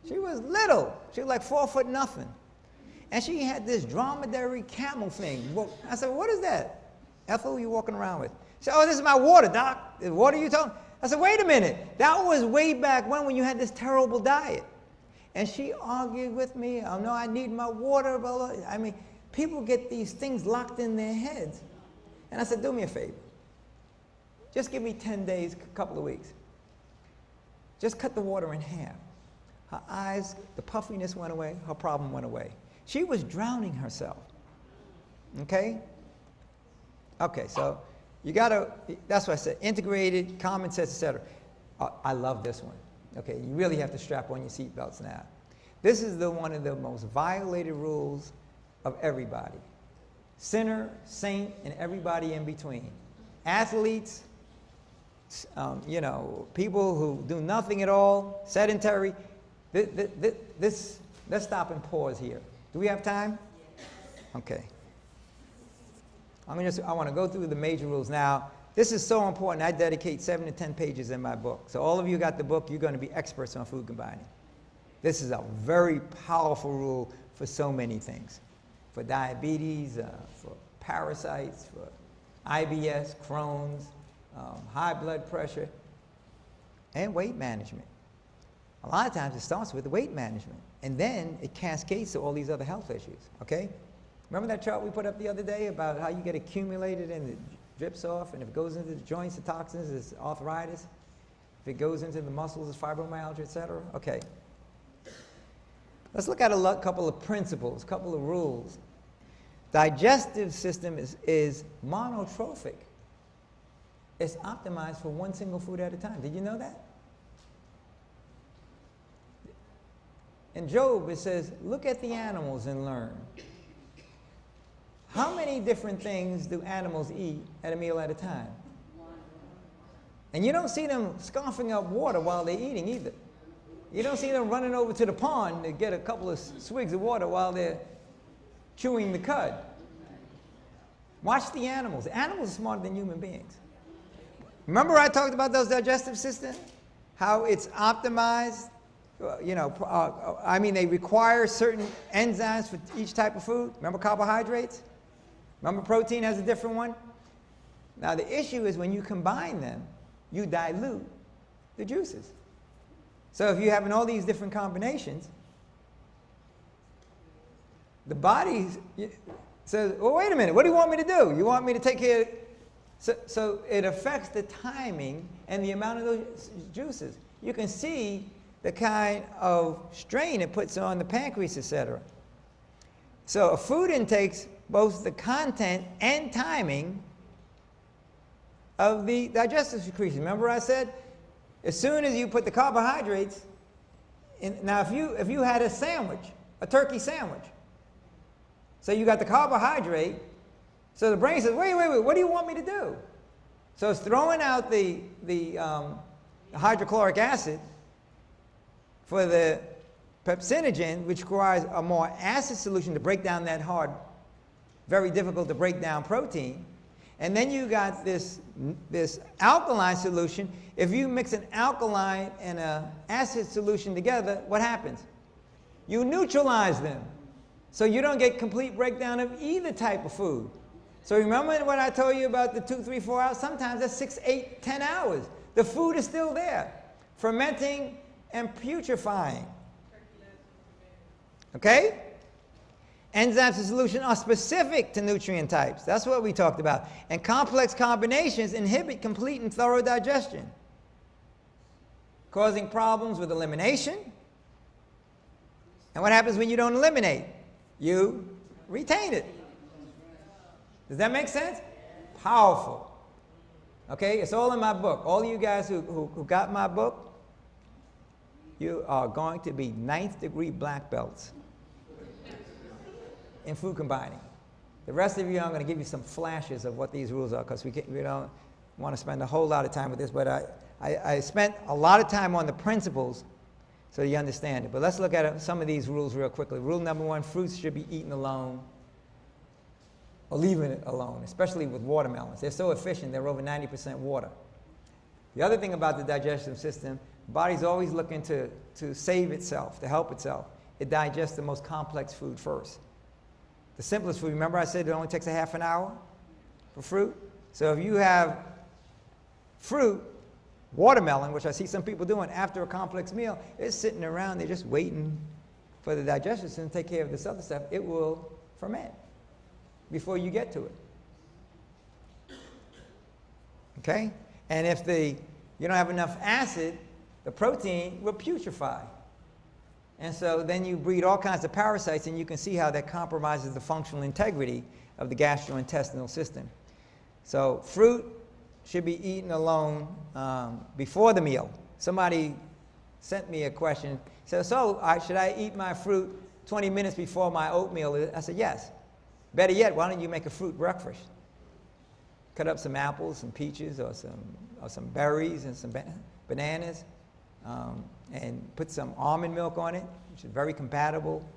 She was little, she was like 4 foot nothing. And she had this dromedary camel thing. Well, I said, what is that? Ethel, you walking around with? She said, oh, this is my water, Doc. The water you talking? I said, wait a minute. That was way back when you had this terrible diet. And she argued with me. Oh, no, I need my water, blah, blah. I mean, people get these things locked in their heads. And I said, do me a favor. Just give me 10 days, a couple of weeks. Just cut the water in half. Her eyes, the puffiness went away. Her problem went away. She was drowning herself. Okay? Okay, so you got to, that's what I said, integrated, common sense, etc. I love this one. Okay, you really have to strap on your seatbelts now. This is one of the most violated rules of everybody. Sinner, saint, and everybody in between. Athletes, you know, people who do nothing at all, sedentary. Let's stop and pause here. Do we have time? Okay. I want to go through the major rules now. This is so important. I dedicate 7 to 10 pages in my book. So all of you got the book, you're going to be experts on food combining. This is a very powerful rule for so many things. for diabetes, for parasites, for IBS, Crohn's, high blood pressure, and weight management. A lot of times it starts with the weight management, and then it cascades to all these other health issues, okay? Remember that chart we put up the other day about how you get accumulated and it drips off, and if it goes into the joints, the toxins, it's arthritis. If it goes into the muscles, it's fibromyalgia, etc. Okay. Let's look at a couple of principles, a couple of rules. Digestive system is monotrophic. It's optimized for one single food at a time. Did you know that? In Job, it says, look at the animals and learn. How many different things do animals eat at a meal at a time? And you don't see them scoffing up water while they're eating either. You don't see them running over to the pond to get a couple of swigs of water while they're chewing the cud. Watch the animals. The animals are smarter than human beings. Remember I talked about those digestive systems? How it's optimized? They require certain enzymes for each type of food. Remember carbohydrates? Remember protein has a different one? Now the issue is when you combine them, you dilute the juices. So if you're having all these different combinations, the body says, well, wait a minute, what do you want me to do? You want me to take care of... So it affects the timing and the amount of those juices. You can see the kind of strain it puts on the pancreas, etc. So a food intakes both the content and timing of the digestive secretion. Remember I said, as soon as you put the carbohydrates in, now if you had a sandwich, a turkey sandwich, so you got the carbohydrate, so the brain says, wait, what do you want me to do? So it's throwing out the hydrochloric acid for the pepsinogen, which requires a more acid solution to break down that hard, very difficult to break down protein. And then you got this alkaline solution. If you mix an alkaline and an acid solution together, what happens? You neutralize them. So you don't get complete breakdown of either type of food. So remember what I told you about the 2, 3, 4 hours? Sometimes that's 6, 8, 10 hours. The food is still there, fermenting and putrefying. Okay? Enzymes in solution are specific to nutrient types. That's what we talked about. And complex combinations inhibit complete and thorough digestion, causing problems with elimination. And what happens when you don't eliminate? You retain it. Does that make sense? Powerful. Okay, it's all in my book. All of you guys who got my book, you are going to be 9th degree black belts in food combining. The rest of you, I'm going to give you some flashes of what these rules are, because we don't want to spend a whole lot of time with this, but I spent a lot of time on the principles so you understand it. But let's look at some of these rules real quickly. Rule number 1, fruits should be eaten alone or leaving it alone, especially with watermelons. They're so efficient, they're over 90% water. The other thing about the digestive system, the body's always looking to save itself, to help itself. It digests the most complex food first. The simplest food, remember I said it only takes a half an hour for fruit? So if you have fruit, watermelon, which I see some people doing after a complex meal, it's sitting around, they're just waiting for the digestion system to take care of this other stuff. It will ferment before you get to it. Okay? And if you don't have enough acid, the protein will putrefy. And so then you breed all kinds of parasites, and you can see how that compromises the functional integrity of the gastrointestinal system. So fruit should be eaten alone before the meal. Somebody sent me a question. Said, should I eat my fruit 20 minutes before my oatmeal? I said, yes. Better yet, why don't you make a fruit breakfast? Cut up some apples, some peaches, or some berries and some bananas. And put some almond milk on it, which is very compatible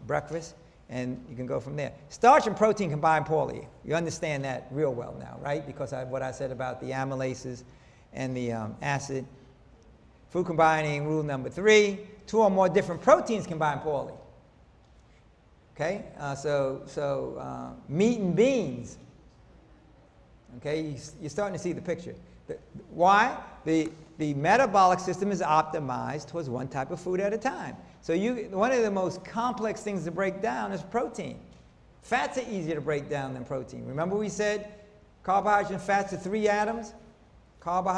breakfast, and you can go from there. Starch and protein combine poorly. You understand that real well now, right? Because what I said about the amylases and the acid. Food combining, rule number 3, 2 or more different proteins combine poorly. Okay, meat and beans. Okay, you're starting to see the picture. Why? The metabolic system is optimized towards one type of food at a time. So one of the most complex things to break down is protein. Fats are easier to break down than protein. Remember we said carbohydrates and fats are 3 atoms? Carbon,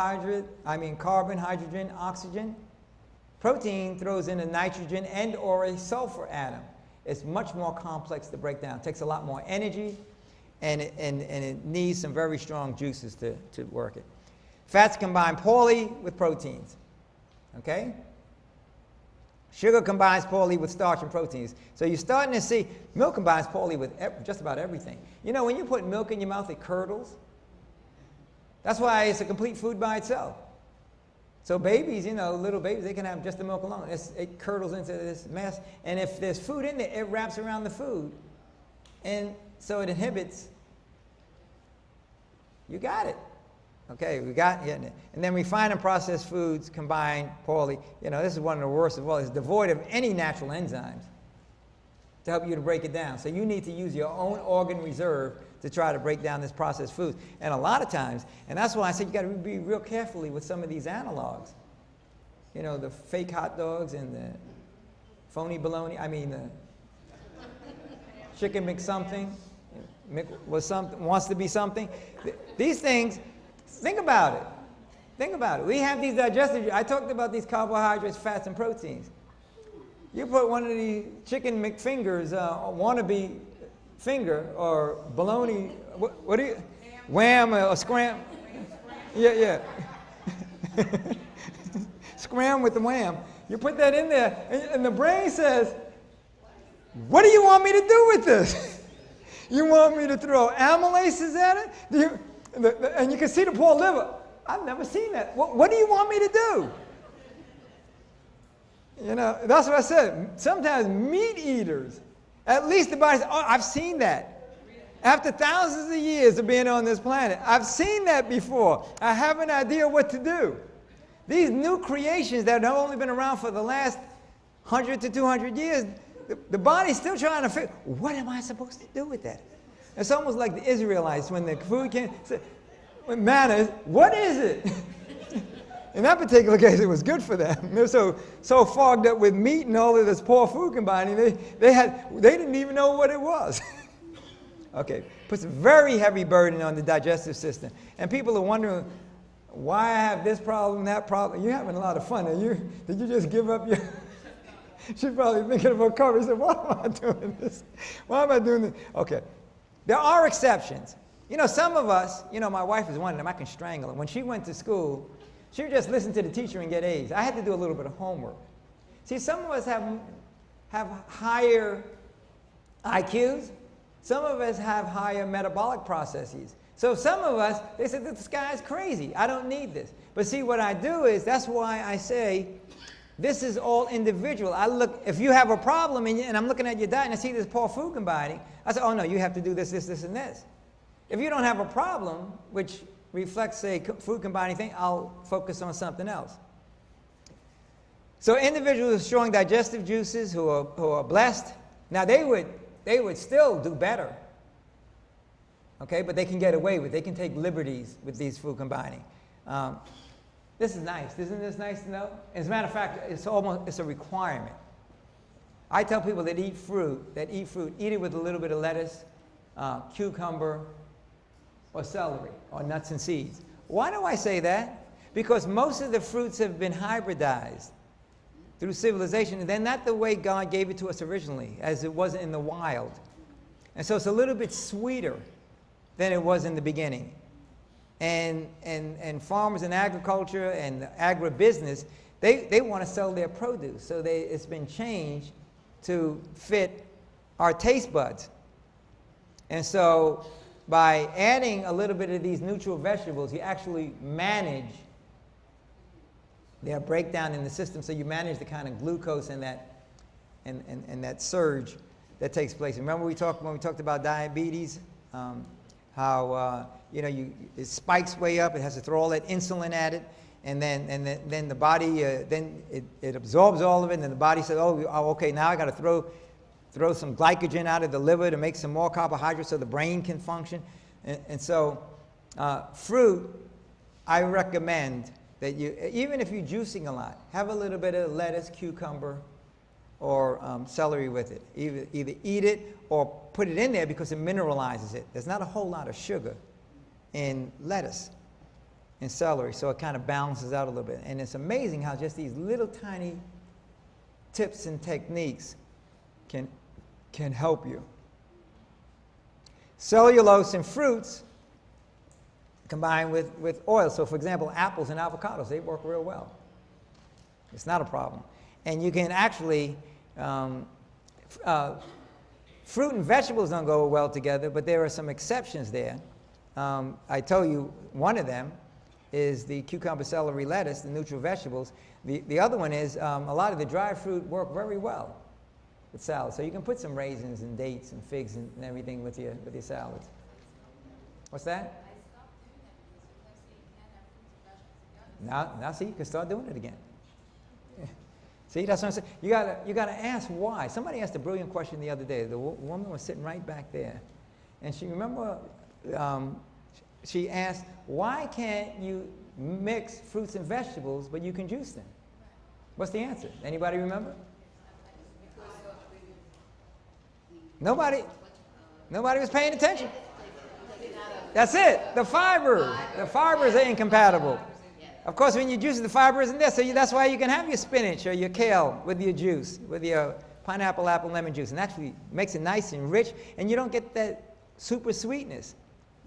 hydrogen, oxygen. Protein throws in a nitrogen and or a sulfur atom. It's much more complex to break down. It takes a lot more energy, and it needs some very strong juices to work it. Fats combine poorly with proteins. Okay? Sugar combines poorly with starch and proteins. So you're starting to see milk combines poorly with just about everything. You know, when you put milk in your mouth, it curdles. That's why it's a complete food by itself. So babies, you know, little babies, they can have just the milk alone. It curdles into this mess. And if there's food in there, it wraps around the food. And so it inhibits. You got it. Okay, we got it. And then refined and processed foods combine poorly. You know, this is one of the worst of all. It's devoid of any natural enzymes to help you to break it down. So you need to use your own organ reserve to try to break down this processed foods. And a lot of times, and that's why I said you got to be real carefully with some of these analogs. You know, the fake hot dogs and the phony bologna, the chicken McSomething, wants to be something. These things, think about it. Think about it. We have these digestive, I talked about these carbohydrates, fats, and proteins. You put one of the chicken McFingers, wannabe finger, or bologna, what do you, wham or scram? Yeah. Scram with the wham. You put that in there, and the brain says, what do you want me to do with this? You want me to throw amylases at it? And you can see the poor liver. I've never seen that. What do you want me to do? You know, that's what I said. Sometimes meat eaters, at least the body says, oh, I've seen that. After thousands of years of being on this planet, I've seen that before. I have an idea what to do. These new creations that have only been around for the last 100 to 200 years, the body's still trying to figure, what am I supposed to do with that? It's almost like the Israelites when the food came, when manna, what is it? In that particular case, it was good for them. They're so fogged up with meat and all of this poor food combining, they didn't even know what it was. Okay, puts a very heavy burden on the digestive system. And people are wondering why I have this problem, that problem. You're having a lot of fun. Did you just give up your... She's probably thinking about cover. She said, why am I doing this? Why am I doing this? Okay, there are exceptions. You know, some of us, you know, my wife is one of them. I can strangle her. When she went to school, she would just listen to the teacher and get A's. I had to do a little bit of homework. See, some of us have higher IQs. Some of us have higher metabolic processes. So some of us, they said, this guy's crazy. I don't need this. But see, what I do is, that's why I say, this is all individual. I look, if you have a problem and I'm looking at your diet and I see this poor food combining, I say, oh no, you have to do this, this, this, and this. If you don't have a problem, which reflects a food combining thing, I'll focus on something else. So individuals with strong digestive juices who are blessed, now they would still do better. Okay, but they can get away with it. They can take liberties with these food combining. This is nice. Isn't this nice to know? As a matter of fact, it's a requirement. I tell people that eat fruit, eat it with a little bit of lettuce, cucumber, or celery, or nuts and seeds. Why do I say that? Because most of the fruits have been hybridized through civilization, and they're not the way God gave it to us originally, as it was in the wild. And so it's a little bit sweeter than it was in the beginning. And farmers in agriculture and agribusiness, they want to sell their produce. So it's been changed to fit our taste buds. And so by adding a little bit of these neutral vegetables, you actually manage their breakdown in the system. So you manage the kind of glucose and that surge that takes place. Remember when we talked about diabetes, how it spikes way up. It has to throw all that insulin at it, and then the body then it absorbs all of it, and then the body says, oh okay, now I got to throw throw some glycogen out of the liver to make some more carbohydrates so the brain can function. And so fruit, I recommend that you, even if you're juicing a lot, have a little bit of lettuce, cucumber, or celery with it. Either eat it or put it in there because it mineralizes it. There's not a whole lot of sugar in lettuce and celery, so it kind of balances out a little bit. And it's amazing how just these little tiny tips and techniques can help you. Cellulose in fruits combined with oil. So for example, apples and avocados, they work real well. It's not a problem. And you can actually, fruit and vegetables don't go well together, but there are some exceptions there. I told you one of them is the cucumber, celery, lettuce, the neutral vegetables. The other one is a lot of the dry fruit work very well with salad. So you can put some raisins and dates and figs and everything with your salads. What's that? Now see, you can start doing it again. See, that's what I'm saying. You gotta ask why. Somebody asked a brilliant question the other day. The woman was sitting right back there, and she she asked, "Why can't you mix fruits and vegetables, but you can juice them?" What's the answer? Anybody remember? Nobody was paying attention. That's it. The fibers are incompatible. Of course, when you juice it, the fiber isn't there, so that's why you can have your spinach or your kale with your juice, with your pineapple, apple, lemon juice, and actually makes it nice and rich, and you don't get that super sweetness,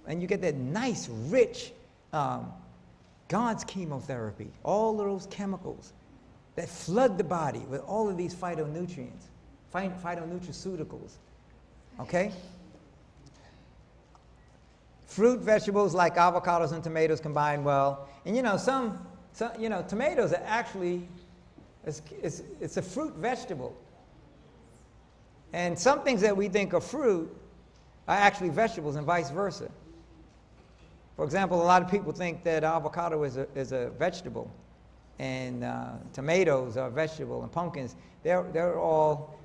and you get that nice, rich, God's chemotherapy, all of those chemicals that flood the body with all of these phytonutrients, phytonutraceuticals, okay? Fruit, vegetables like avocados and tomatoes combine well. And some tomatoes are actually, it's a fruit vegetable. And some things that we think are fruit are actually vegetables and vice versa. For example, a lot of people think that avocado is a vegetable, and tomatoes are vegetable, and pumpkins, they're all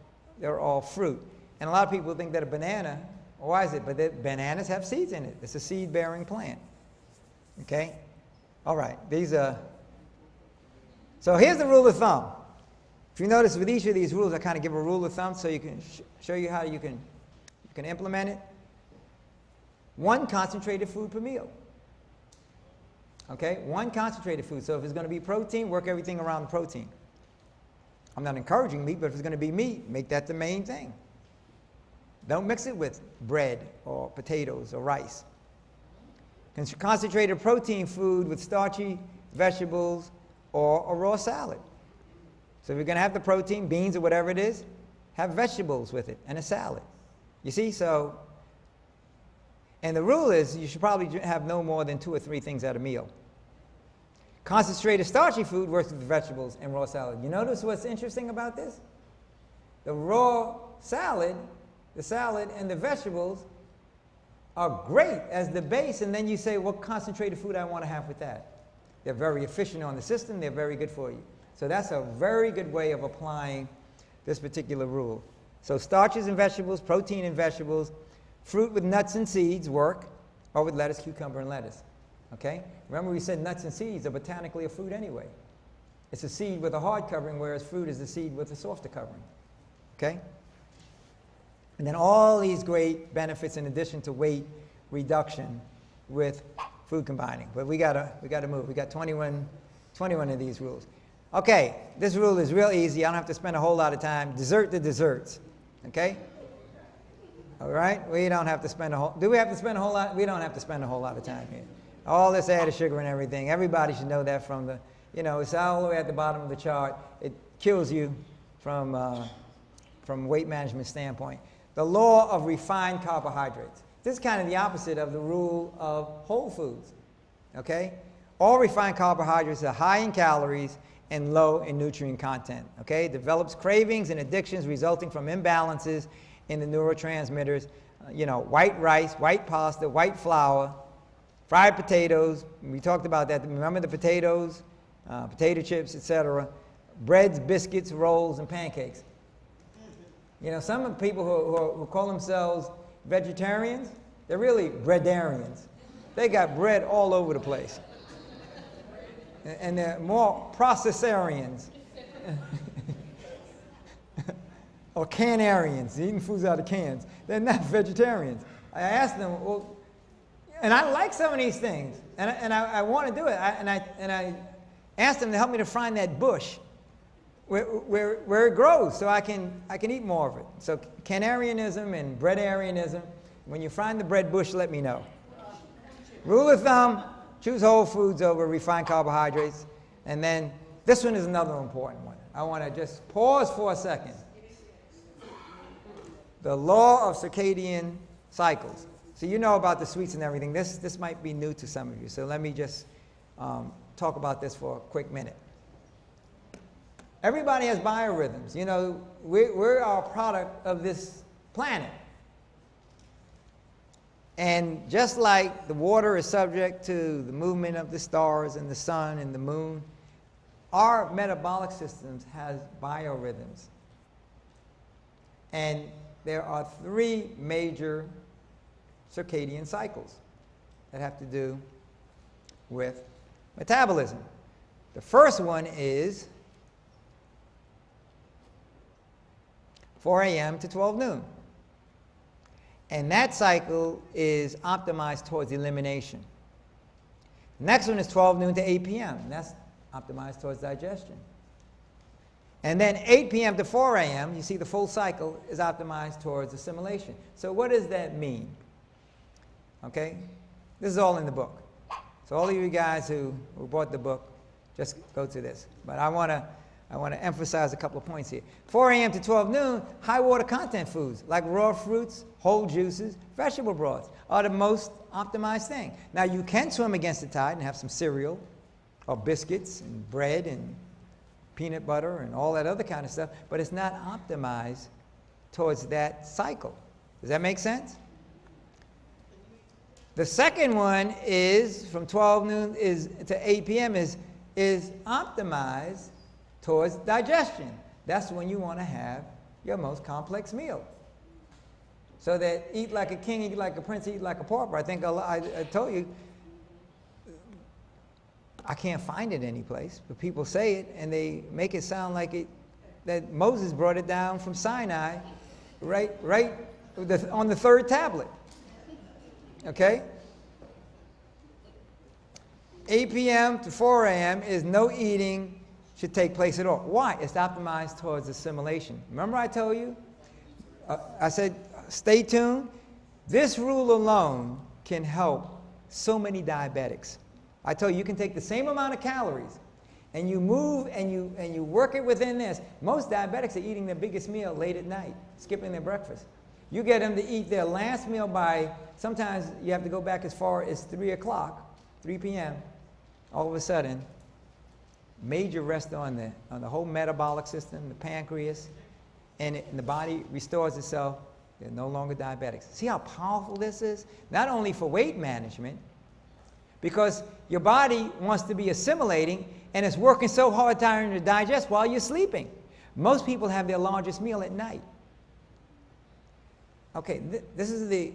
fruit. And a lot of people think that a banana, why is it? But bananas have seeds in it. It's a seed-bearing plant. Okay? All right. So here's the rule of thumb. If you notice with each of these rules, I kind of give a rule of thumb so you can show you how you can implement it. 1 concentrated food per meal. Okay? 1 concentrated food. So if it's going to be protein, work everything around the protein. I'm not encouraging meat, but if it's going to be meat, make that the main thing. Don't mix it with bread or potatoes or rice. Concentrated protein food with starchy vegetables or a raw salad. So if you're going to have the protein, beans or whatever it is, have vegetables with it and a salad. You see, and the rule is you should probably have no more than 2 or 3 things at a meal. Concentrated starchy food works with vegetables and raw salad. You notice what's interesting about this? The raw salad, the salad and the vegetables are great as the base, and then you say, what concentrated food I want to have with that? They're very efficient on the system. They're very good for you. So that's a very good way of applying this particular rule. So starches and vegetables, protein and vegetables, fruit with nuts and seeds work, or with lettuce, cucumber, and lettuce. Okay? Remember we said nuts and seeds are botanically a fruit anyway. It's a seed with a hard covering, whereas fruit is a seed with a softer covering. Okay? And then all these great benefits in addition to weight reduction with food combining. But we gotta move. We got 21 of these rules. Okay, this rule is real easy. I don't have to spend a whole lot of time. Dessert to desserts. Okay? All right? We don't have to spend do we have to spend a whole lot? We don't have to spend a whole lot of time here. All this added sugar and everything. Everybody should know that from the, it's all the way at the bottom of the chart. It kills you from weight management standpoint. The law of refined carbohydrates. This is kind of the opposite of the rule of whole foods. Okay? All refined carbohydrates are high in calories and low in nutrient content. Okay? It develops cravings and addictions resulting from imbalances in the neurotransmitters. White rice, white pasta, white flour, fried potatoes. We talked about that. Remember the potatoes, potato chips, etc. Breads, biscuits, rolls, and pancakes. You know, some of the people who call themselves vegetarians, they're really breadarians. They got bread all over the place. And they're more processarians. Or canarians, eating foods out of cans. They're not vegetarians. I asked them, well, and I like some of these things, and I want to do it. And I asked them to help me to find that bush where it grows, so I can eat more of it. So canarianism and breadarianism. When you find the bread bush, let me know. Rule of thumb: choose whole foods over refined carbohydrates. And then this one is another important one. I want to just pause for a second. The law of circadian cycles. So you know about the sweets and everything. This might be new to some of you. So let me just talk about this for a quick minute. Everybody has biorhythms. You know, we're a product of this planet. And just like the water is subject to the movement of the stars and the sun and the moon, our metabolic systems has biorhythms. And there are 3 major circadian cycles that have to do with metabolism. The first one is 4 a.m. to 12 noon. And that cycle is optimized towards elimination. The next one is 12 noon to 8 p.m. And that's optimized towards digestion. And then 8 p.m. to 4 a.m., you see the full cycle is optimized towards assimilation. So what does that mean? Okay? This is all in the book. So all of you guys who bought the book, just go to this. But I want to emphasize a couple of points here. 4 a.m. to 12 noon, high water content foods like raw fruits, whole juices, vegetable broths are the most optimized thing. Now you can swim against the tide and have some cereal or biscuits and bread and peanut butter and all that other kind of stuff, but it's not optimized towards that cycle. Does that make sense? The second one is from 12 noon to 8 p.m. is optimized towards digestion. That's when you want to have your most complex meal. So that eat like a king, eat like a prince, eat like a pauper. I think I told you, I can't find it anyplace, but people say it and they make it sound like that Moses brought it down from Sinai right on the 3rd tablet. Okay? 8 p.m. to 4 a.m. is no eating should take place at all. Why? It's optimized towards assimilation. Remember I told you? I said, stay tuned. This rule alone can help so many diabetics. I told you can take the same amount of calories and you move and you work it within this. Most diabetics are eating their biggest meal late at night, skipping their breakfast. You get them to eat their last meal by, sometimes you have to go back as far as 3 o'clock, 3 p.m. All of a sudden, major rest on the whole metabolic system, the pancreas, and the body restores itself. They're no longer diabetics. See how powerful this is? Not only for weight management, because your body wants to be assimilating and it's working so hard trying to digest while you're sleeping. Most people have their largest meal at night. Okay, this is the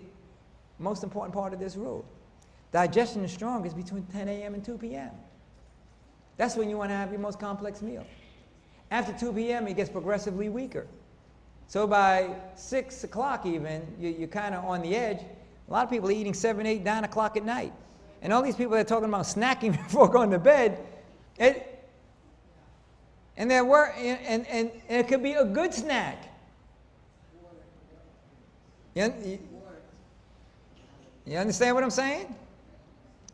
most important part of this rule. Digestion is strongest between 10 a.m. and 2 p.m. That's when you want to have your most complex meal. After 2 p.m., it gets progressively weaker. So by 6 o'clock even, you're kind of on the edge. A lot of people are eating 7, 8, 9 o'clock at night. And all these people that are talking about snacking before going to bed, and it could be a good snack. You understand what I'm saying?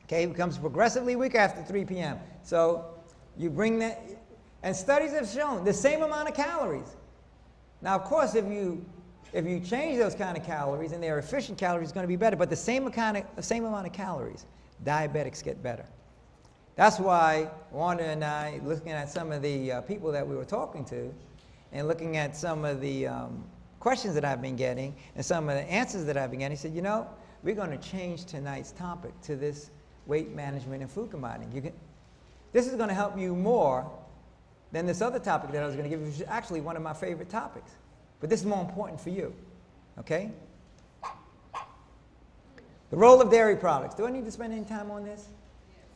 Okay, it becomes progressively weaker after 3 p.m. So you bring that, and studies have shown the same amount of calories. Now, of course, if you change those kind of calories and they're efficient calories, it's going to be better. But the same amount of calories, diabetics get better. That's why Wanda and I, looking at some of the people that we were talking to, and looking at some of the questions that I've been getting and some of the answers that I've been getting, he said, you know, we're going to change tonight's topic to this weight management and food combining. This is going to help you more than this other topic that I was going to give you, which is actually one of my favorite topics. But this is more important for you, okay? The role of dairy products. Do I need to spend any time on this?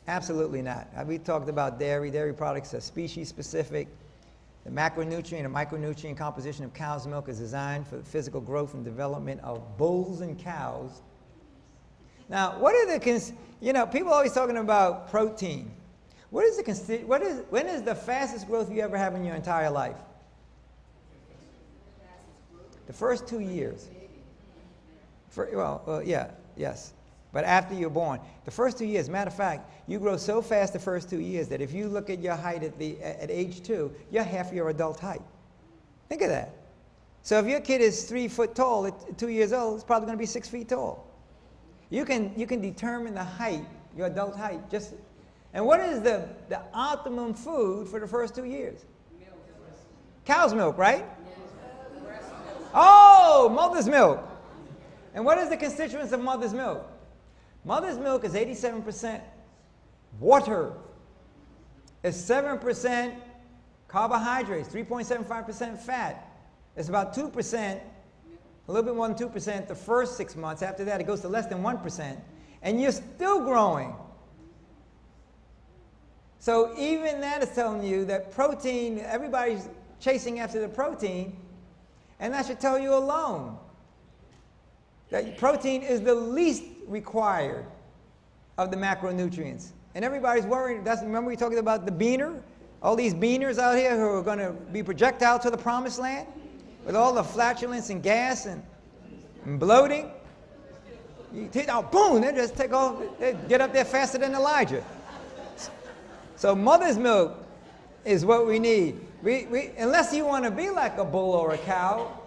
Absolutely not. We talked about dairy. Dairy products are species specific. The macronutrient and micronutrient composition of cow's milk is designed for the physical growth and development of bulls and cows. Now, what are the, people are always talking about protein. When is the fastest growth you ever have in your entire life? The first 2 years. Yes. But after you're born, the first 2 years, matter of fact, you grow so fast the first 2 years that if you look at your height at age 2, you're half your adult height. Think of that. So if your kid is 3 foot tall at 2 years old, it's probably going to be 6 feet tall. You can determine the height, your adult height, and what is the optimum food for the first 2 years? Cow's milk, right? Oh, mother's milk. And what is the constituents of mother's milk? Mother's milk is 87% water. It's 7% carbohydrates, 3.75% fat. It's about 2%, a little bit more than 2% the first 6 months. After that, it goes to less than 1%. And you're still growing. So even that is telling you that protein, everybody's chasing after the protein, and that should tell you alone that protein is the least required of the macronutrients. And everybody's worried. Remember we talked about the beaner? All these beaners out here who are going to be projectile to the promised land with all the flatulence and gas and bloating. Boom, they just take off, they get up there faster than Elijah. So mother's milk is what we need. Unless you want to be like a bull or a cow,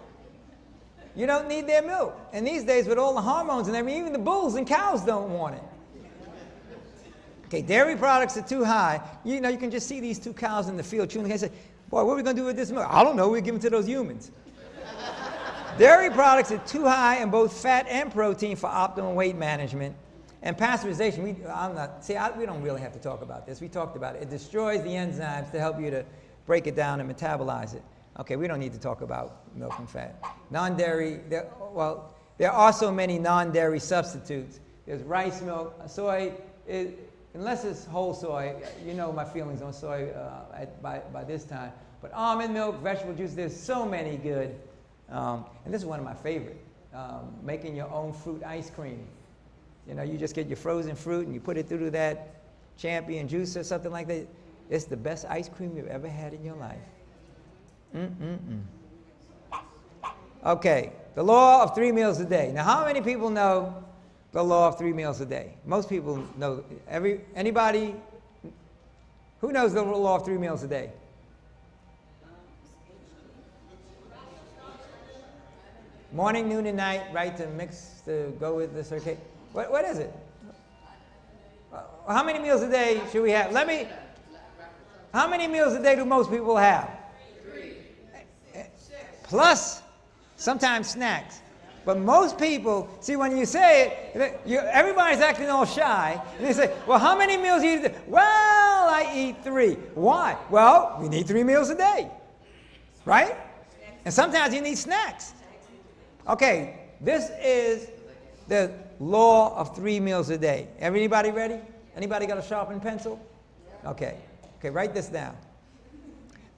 you don't need their milk. And these days with all the hormones and everything, even the bulls and cows don't want it. Okay, dairy products are too high. You can just see these two cows in the field chewing. They say, boy, what are we going to do with this milk? I don't know. We'll give it to those humans. Dairy products are too high in both fat and protein for optimal weight management. And pasteurization, we don't really have to talk about this. We talked about it. It destroys the enzymes to help you to break it down and metabolize it. Okay, we don't need to talk about milk and fat. Non-dairy, there are so many non-dairy substitutes. There's rice milk, soy, unless it's whole soy, you know my feelings on soy by this time. But almond milk, vegetable juice, there's so many good. And this is one of my favorite, making your own fruit ice cream. You just get your frozen fruit and you put it through that champion juice or something like that. It's the best ice cream you've ever had in your life. Okay, the law of 3 meals a day. Now, how many people know the law of 3 meals a day? Most people know. Anybody who knows the law of 3 meals a day? Morning, noon, and night, right? To go with the circadian. What is it? How many meals a day should we have? How many meals a day do most people have? 3. Plus, sometimes snacks. But most people, see, when you say it, everybody's acting all shy. And they say, well, how many meals do you eat? Well, I eat 3. Why? Well, we need 3 meals a day. Right? And sometimes you need snacks. Okay, this is the law of 3 meals a day. Everybody ready? Anybody got a sharpened pencil? Okay, write this down.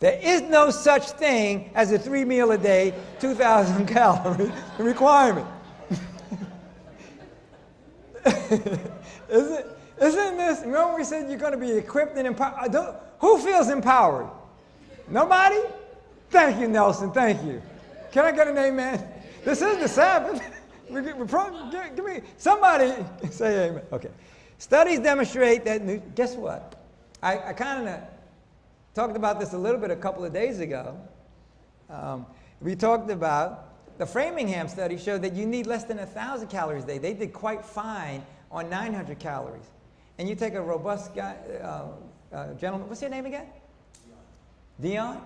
There is no such thing as a 3 meal a day, 2,000 calorie requirement. Isn't this? Remember we said you're going to be equipped and empowered. Who feels empowered? Nobody? Thank you, Nelson. Thank you. Can I get an amen? This is the Sabbath. Give me somebody say amen. Okay. Studies demonstrate that. Guess what? I kind of talked about this a little bit a couple of days ago. We talked about the Framingham study showed that you need less than 1,000 calories a day. They did quite fine on 900 calories. And you take a robust guy, gentleman. What's your name again? Dion.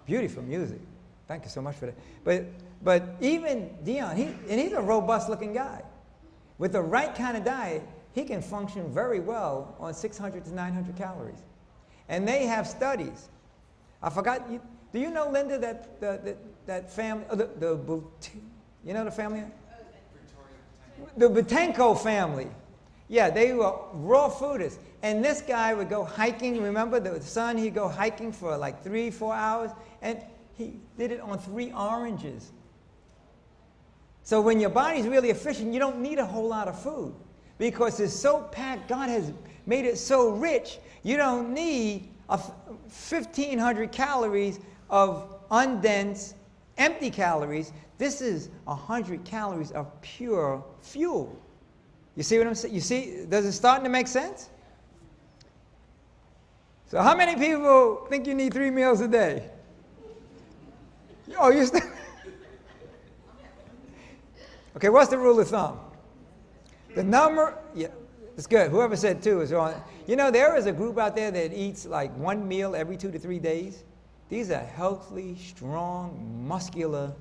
Beautiful music. Thank you so much for that. But even Dion, he's a robust-looking guy. With the right kind of diet, he can function very well on 600 to 900 calories. And they have studies. I forgot, Do you know, Linda, that that family, you know the family? The Butenko family. Yeah, they were raw fooders. And this guy would go hiking. Remember the son? He'd go hiking for like 3-4 hours. And he did it on 3 oranges. So when your body's really efficient, you don't need a whole lot of food. Because it's so packed. God has made it so rich. You don't need 1,500 calories of undense, empty calories. This is 100 calories of pure fuel. You see what I'm saying? You see, does it starting to make sense? So how many people think you need 3 meals a day? Oh, you still... Okay, what's the rule of thumb? The number, yeah, it's good. Whoever said 2 is wrong. You know, there is a group out there that eats like 1 meal every 2 to 3 days. These are healthy, strong, muscular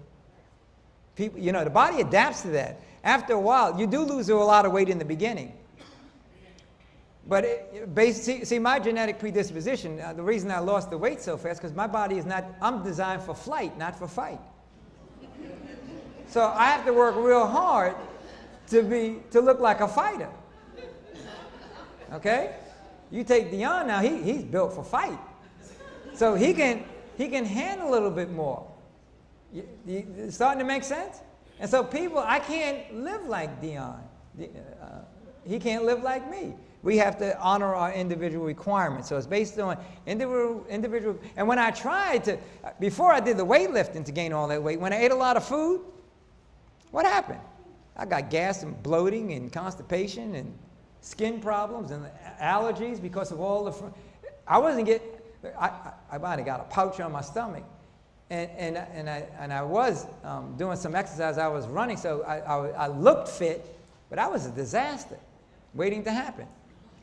people. You know, the body adapts to that. After a while, you do lose a lot of weight in the beginning. But see, my genetic predisposition, the reason I lost the weight so fast, because my body is not, I'm designed for flight, not for fight. So I have to work real hard to look like a fighter. Okay? You take Dion now, he's built for fight. So he can handle a little bit more. It's starting to make sense? And so people, I can't live like Dion. He can't live like me. We have to honor our individual requirements. So it's based on individual. And when I tried to, before I did the weightlifting to gain all that weight, when I ate a lot of food, what happened? I got gas and bloating and constipation and skin problems and allergies because of all the. I might have got a pouch on my stomach, and I was doing some exercise. I was running, so I looked fit, but I was a disaster, waiting to happen.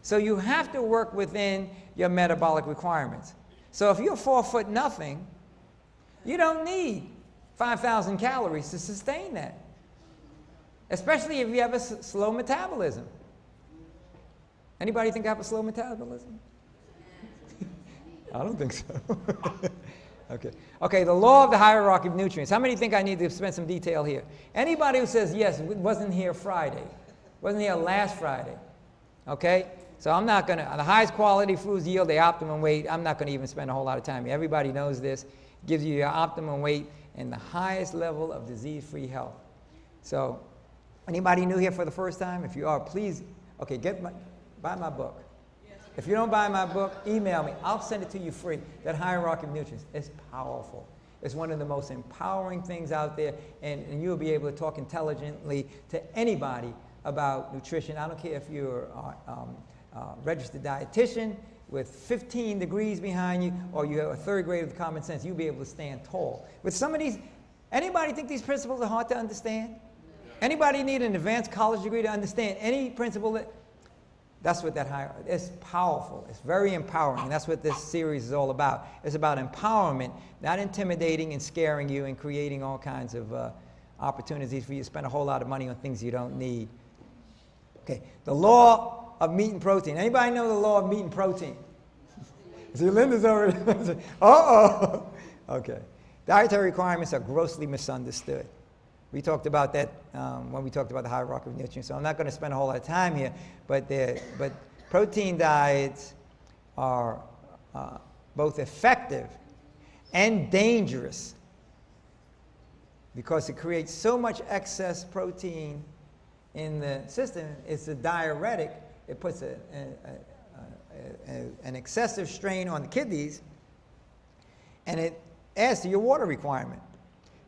So you have to work within your metabolic requirements. So if you're 4 foot nothing, you don't need 5,000 calories to sustain that. Especially if you have a slow metabolism. Anybody think I have a slow metabolism? I don't think so. Okay, the law of the hierarchy of nutrients. How many think I need to spend some detail here? Anybody who says, yes, wasn't here Friday, wasn't here last Friday, okay? So I'm not going to, the highest quality foods yield the optimum weight. I'm not going to even spend a whole lot of time here. Everybody knows this. It gives you your optimum weight and the highest level of disease-free health. So anybody new here for the first time? If you are, please, okay, buy my book. If you don't buy my book, email me. I'll send it to you free. That hierarchy of nutrients is powerful. It's one of the most empowering things out there, and you'll be able to talk intelligently to anybody about nutrition. I don't care if you're a registered dietitian with 15 degrees behind you, or you have a 3rd grade of common sense, you'll be able to stand tall. With some of these, anybody think these principles are hard to understand? Anybody need an advanced college degree to understand any principle? That's what that hierarchy, it's powerful. It's very empowering. And that's what this series is all about. It's about empowerment, not intimidating and scaring you and creating all kinds of opportunities for you to spend a whole lot of money on things you don't need. Okay, the law of meat and protein. Anybody know the law of meat and protein? See, Linda's already, uh-oh. Okay, dietary requirements are grossly misunderstood. We talked about that when we talked about the hierarchy of nutrients, so I'm not going to spend a whole lot of time here, but protein diets are both effective and dangerous because it creates so much excess protein in the system. It's a diuretic. It puts an excessive strain on the kidneys, and it adds to your water requirement.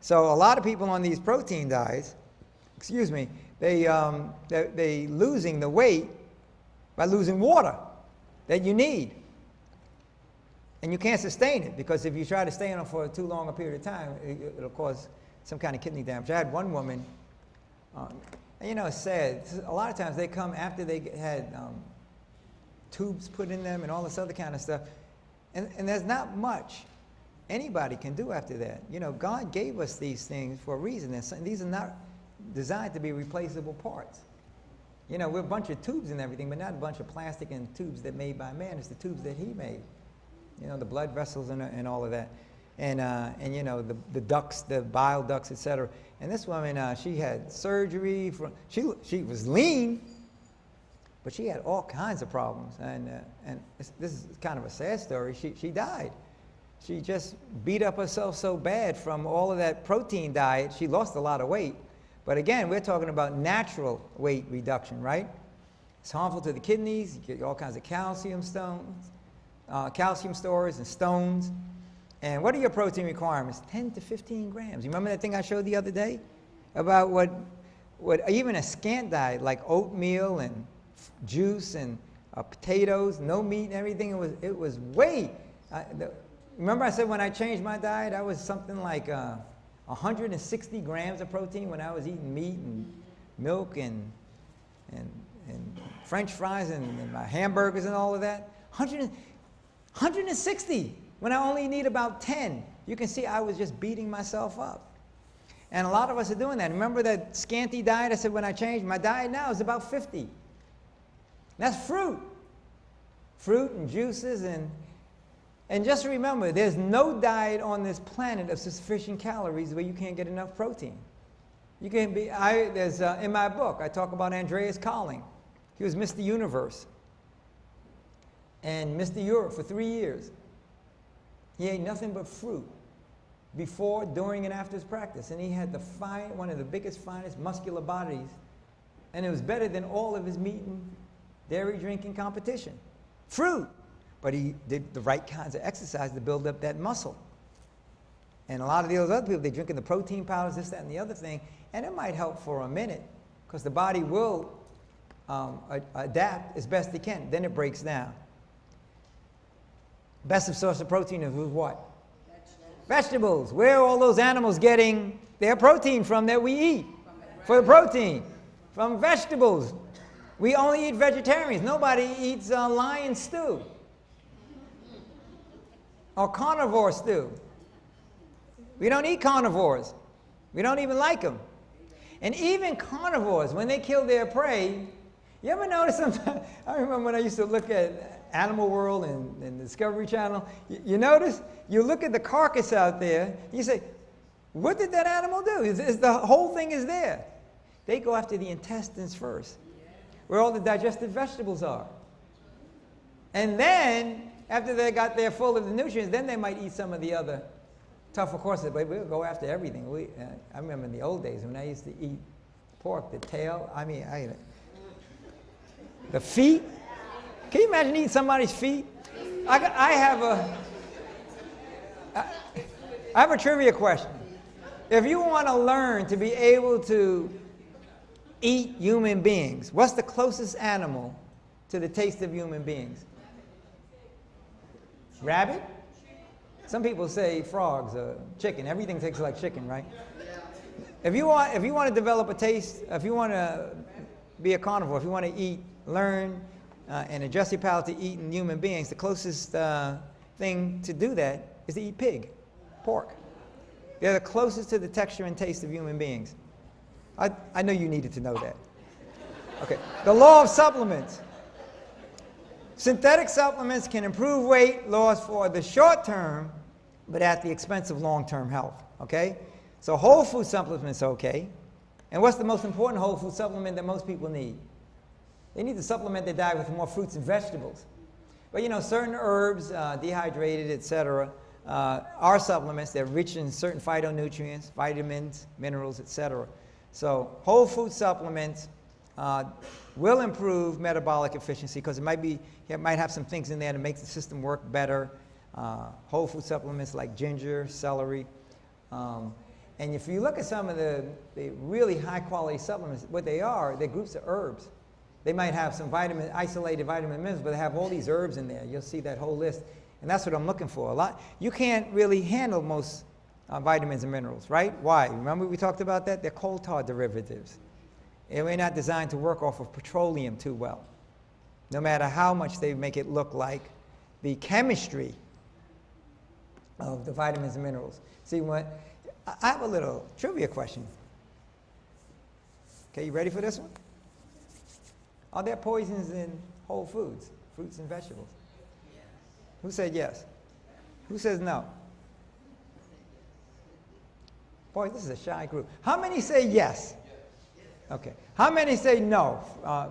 So a lot of people on these protein diets, they losing the weight by losing water that you need. And you can't sustain it, because if you try to stay on it for too long a period of time, it'll cause some kind of kidney damage. I had one woman, and you know, it's sad. A lot of times they come after they had tubes put in them and all this other kind of stuff, and there's not much anybody can do after that. You know, God gave us these things for a reason, and these are not designed to be replaceable parts. You know, we're a bunch of tubes and everything, but not a bunch of plastic and tubes that made by man. It's the tubes that he made. You know, the blood vessels and all of that. and you know, the ducts, the bile ducts, etc. And this woman, she had surgery. She was lean, but she had all kinds of problems. And this is kind of a sad story. She died. She just beat up herself so bad from all of that protein diet. She lost a lot of weight. But again, we're talking about natural weight reduction, right? It's harmful to the kidneys. You get all kinds of calcium stores and stones. And what are your protein requirements? 10 to 15 grams. You remember that thing I showed the other day about what even a scant diet like oatmeal and juice and potatoes, no meat and everything, it was way. Remember I said when I changed my diet, I was something like 160 grams of protein when I was eating meat and milk and French fries and my hamburgers and all of that. 160 when I only need about 10. You can see I was just beating myself up. And a lot of us are doing that. Remember that scanty diet I said when I changed? My diet now is about 50. That's fruit. Fruit and juices and just remember, there's no diet on this planet of sufficient calories where you can't get enough protein. You can be, in my book, I talk about Andreas Colling. He was Mr. Universe and Mr. Europe for 3 years. He ate nothing but fruit before, during, and after his practice. And he had one of the biggest, finest muscular bodies. And it was better than all of his meat and dairy drinking competition. Fruit. But he did the right kinds of exercise to build up that muscle. And a lot of those other people, they're drinking the protein powders, this, that, and the other thing. And it might help for a minute because the body will adapt as best it can. Then it breaks down. Best source of protein is what? Vegetables. Where are all those animals getting their protein from that we eat? For the protein. From vegetables. We only eat vegetarians. Nobody eats lion stew. Or carnivore stew. We don't eat carnivores. We don't even like them. And even carnivores, when they kill their prey, you ever notice sometimes? I remember when I used to look at Animal World and Discovery Channel. You notice? You look at the carcass out there, you say, what did that animal do? The whole thing is there. They go after the intestines first, where all the digested vegetables are. And then, after they got there full of the nutrients, then they might eat some of the other tougher courses, but we'll go after everything. I remember in the old days when I used to eat pork, the tail, the feet. Can you imagine eating somebody's feet? I have a trivia question. If you want to learn to be able to eat human beings, what's the closest animal to the taste of human beings? Rabbit? Some people say frogs or chicken. Everything tastes like chicken, right? If you want to develop a taste, if you want to be a carnivore, if you want to learn and adjust your palate to eating human beings, the closest thing to do that is to eat pork. They're the closest to the texture and taste of human beings. I know you needed to know that. Okay, the law of supplements. Synthetic supplements can improve weight loss for the short term, but at the expense of long-term health, okay? So whole food supplements are okay. And what's the most important whole food supplement that most people need? They need to supplement their diet with more fruits and vegetables. But you know, certain herbs, dehydrated, etc., are supplements. They're rich in certain phytonutrients, vitamins, minerals, etc. So whole food supplements will improve metabolic efficiency because it might have some things in there to make the system work better. Whole food supplements like ginger, celery. And if you look at some of the really high quality supplements, what they're groups of herbs. They might have some isolated vitamin minerals, but they have all these herbs in there. You'll see that whole list. And that's what I'm looking for. You can't really handle most vitamins and minerals, right? Why? Remember we talked about that? They're coal tar derivatives. And we're not designed to work off of petroleum too well, no matter how much they make it look like the chemistry of the vitamins and minerals. See, I have a little trivia question. Okay, you ready for this one? Are there poisons in whole foods, fruits and vegetables? Yes. Who said yes? Who says no? Boy, this is a shy group. How many say yes? Okay. How many say no?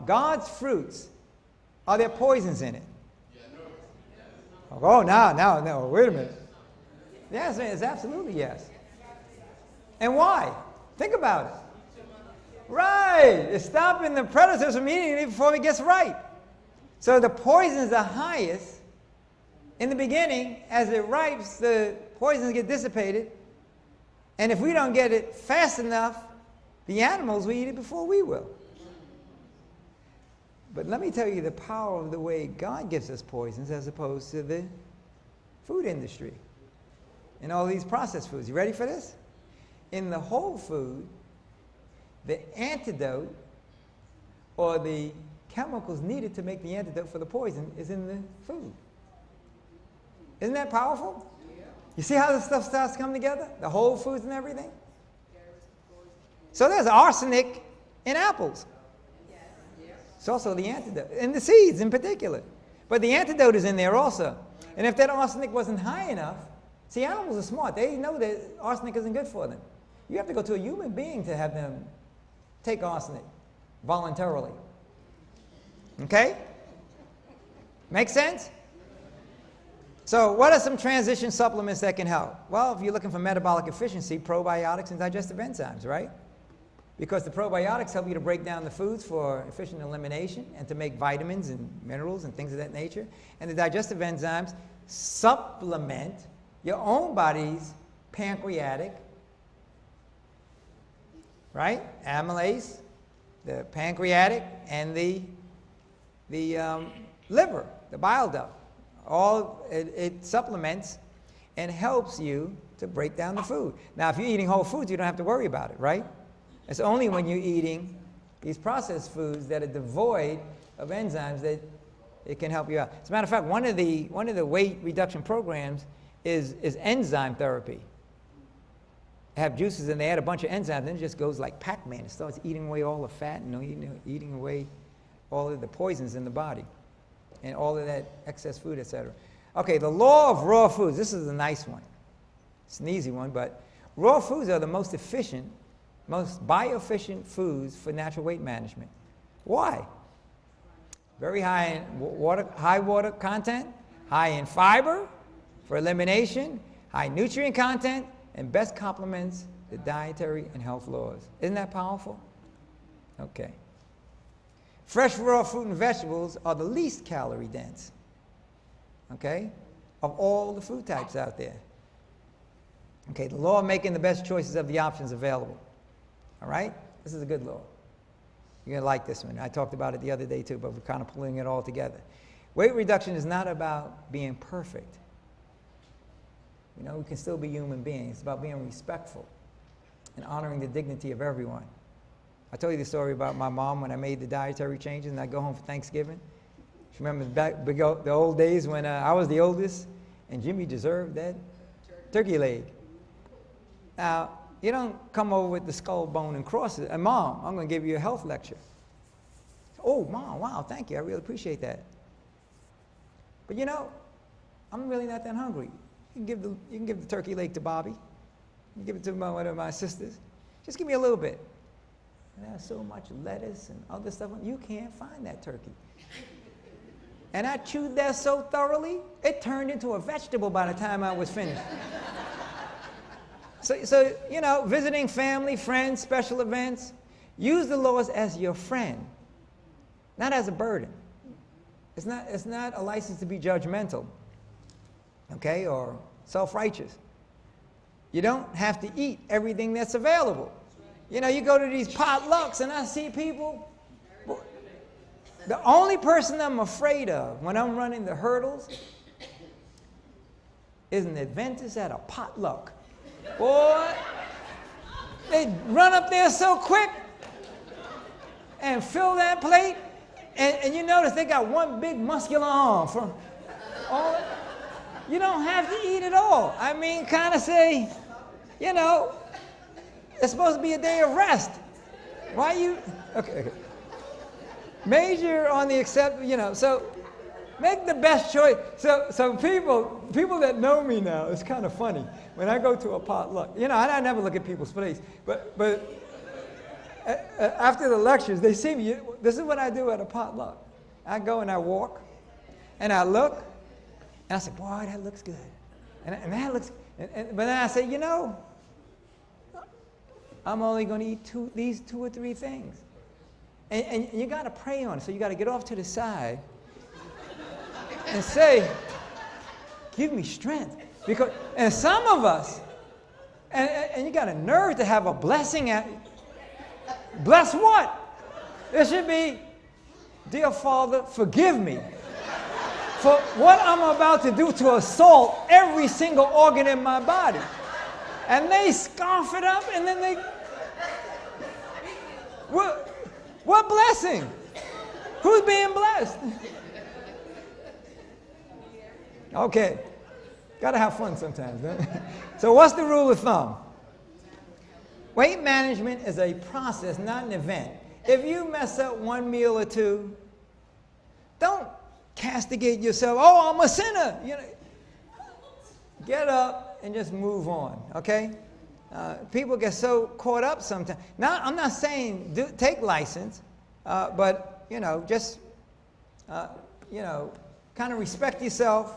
God's fruits, are there poisons in it? Oh, no, wait a minute. The answer is absolutely yes. And why? Think about it. Right. It's stopping the predators from eating it before it gets ripe. So the poisons are highest in the beginning. As it ripes, the poisons get dissipated. And if we don't get it fast enough, the animals will eat it before we will. But let me tell you the power of the way God gives us poisons as opposed to the food industry and all these processed foods. You ready for this? In the whole food, the antidote or the chemicals needed to make the antidote for the poison is in the food. Isn't that powerful? You see how this stuff starts to come together? The whole foods and everything? So there's arsenic in apples. It's also the antidote, in the seeds in particular. But the antidote is in there also. And if that arsenic wasn't high enough, see, animals are smart. They know that arsenic isn't good for them. You have to go to a human being to have them take arsenic voluntarily. Okay? Make sense? So what are some transition supplements that can help? Well, if you're looking for metabolic efficiency, probiotics and digestive enzymes, right? Because the probiotics help you to break down the foods for efficient elimination and to make vitamins and minerals and things of that nature. And the digestive enzymes supplement your own body's pancreatic, right? Amylase, the pancreatic, and the liver, the bile duct. It supplements and helps you to break down the food. Now, if you're eating whole foods, you don't have to worry about it, right? It's only when you're eating these processed foods that are devoid of enzymes that it can help you out. As a matter of fact, one of the weight reduction programs is enzyme therapy. They have juices and they add a bunch of enzymes, and it just goes like Pac-Man. It starts eating away all the fat and eating away all of the poisons in the body and all of that excess food, etc. Okay, the law of raw foods. This is a nice one. It's an easy one, but raw foods are the most efficient, most bioefficient foods for natural weight management. Why? Very high in water content, high in fiber for elimination, high nutrient content, and best complements the dietary and health laws. Isn't that powerful? Okay. Fresh raw fruit and vegetables are the least calorie dense, okay, of all the food types out there. Okay, the law of making the best choices of the options available. All right? This is a good law. You're going to like this one. I talked about it the other day too, but we're kind of pulling it all together. Weight reduction is not about being perfect. You know, we can still be human beings. It's about being respectful and honoring the dignity of everyone. I told you the story about my mom when I made the dietary changes and I go home for Thanksgiving. She remembers back the old days when I was the oldest and Jimmy deserved that turkey leg. Now, you don't come over with the skull, bone, and crosses. And Mom, I'm going to give you a health lecture. Oh, Mom, wow, thank you. I really appreciate that. But you know, I'm really not that hungry. You can give the turkey leg to Bobby. You can give it to one of my sisters. Just give me a little bit. And there's so much lettuce and other stuff. You can't find that turkey. And I chewed that so thoroughly, it turned into a vegetable by the time I was finished. So, you know, visiting family, friends, special events, use the laws as your friend, not as a burden. It's not a license to be judgmental, okay, or self-righteous. You don't have to eat everything that's available. You know, you go to these potlucks and I see people. The only person I'm afraid of when I'm running the hurdles is an Adventist at a potluck. Boy, they run up there so quick and fill that plate, and you notice they got one big muscular arm from all. You don't have to eat it all. I mean, kind of say, you know, it's supposed to be a day of rest. Why you? Okay. Major on the accept. You know, so Make the best choice. So people that know me now, it's kind of funny. When I go to a potluck, I never look at people's face, but after the lectures, they see me. This is what I do at a potluck. I go and I walk, and I look, and I say, boy, that looks good. And that looks, but then I say, I'm only going to eat these 2 or 3 things. And you got to pray on it. So you got to get off to the side and say, give me strength. And some of us, and you got a nerve to have a blessing at, bless what? It should be, dear Father, forgive me for what I'm about to do to assault every single organ in my body. And they scarf it up, and then they, what blessing? Who's being blessed? Okay, got to have fun sometimes. So what's the rule of thumb? Weight management is a process, not an event. If you mess up 1 meal or 2, don't castigate yourself. Oh, I'm a sinner. Get up and just move on, okay? People get so caught up sometimes. Now, I'm not saying take license, but, just, kind of respect yourself,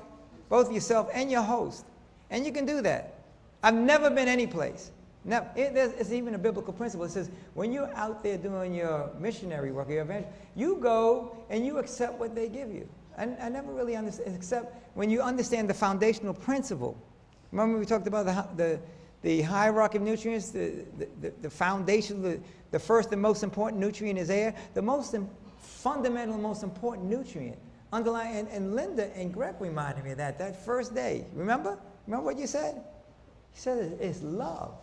both yourself and your host. And you can do that. I've never been any place. Now, it's even a biblical principle. It says, when you're out there doing your missionary work, your evangelism, you go and you accept what they give you. I never really understand, except when you understand the foundational principle. Remember we talked about the hierarchy of nutrients, the foundation, the first and most important nutrient is air. The most fundamental, most important nutrient, underlying, and Linda and Greg reminded me of that first day. Remember? Remember what you said? You said it's love.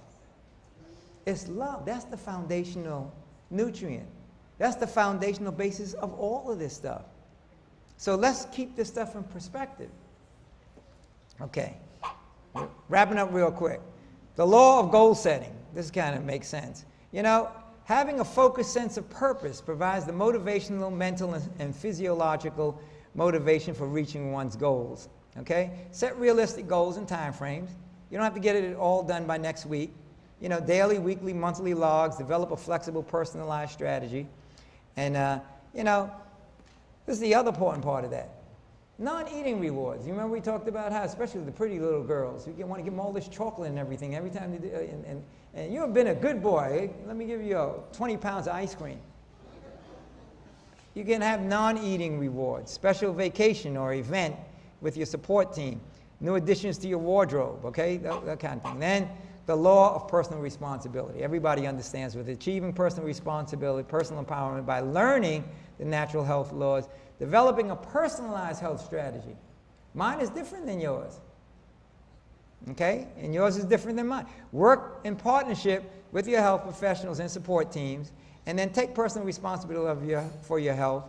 It's love. That's the foundational nutrient. That's the foundational basis of all of this stuff. So let's keep this stuff in perspective. Okay. Wrapping up real quick. The law of goal setting. This kind of makes sense. Having a focused sense of purpose provides the motivational, mental, and physiological motivation for reaching one's goals. Okay? Set realistic goals and time frames. You don't have to get it all done by next week. Daily, weekly, monthly logs. Develop a flexible, personalized strategy. And, this is the other important part of that. Non-eating rewards. You remember we talked about how, especially the pretty little girls, you want to give them all this chocolate and everything every time they do, and you have been a good boy. Let me give you 20 pounds of ice cream. You can have non-eating rewards, special vacation or event with your support team, new additions to your wardrobe, okay, that kind of thing. Then the law of personal responsibility. Everybody understands with achieving personal responsibility, personal empowerment by learning the natural health laws, developing a personalized health strategy. Mine is different than yours. Okay? And yours is different than mine. Work in partnership with your health professionals and support teams, and then take personal responsibility for your health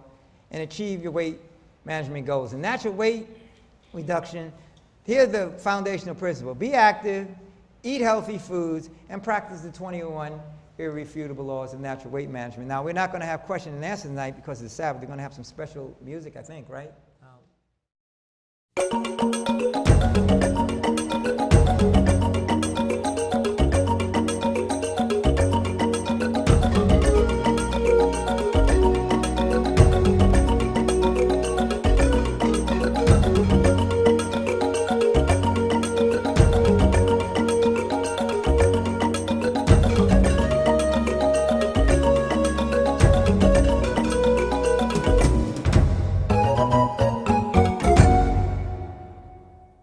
and achieve your weight management goals. And natural weight reduction, here's the foundational principle. Be active, eat healthy foods, and practice the 21 irrefutable laws of natural weight management. Now, we're not going to have question and answer tonight because it's Sabbath. We're going to have some special music, I think, right?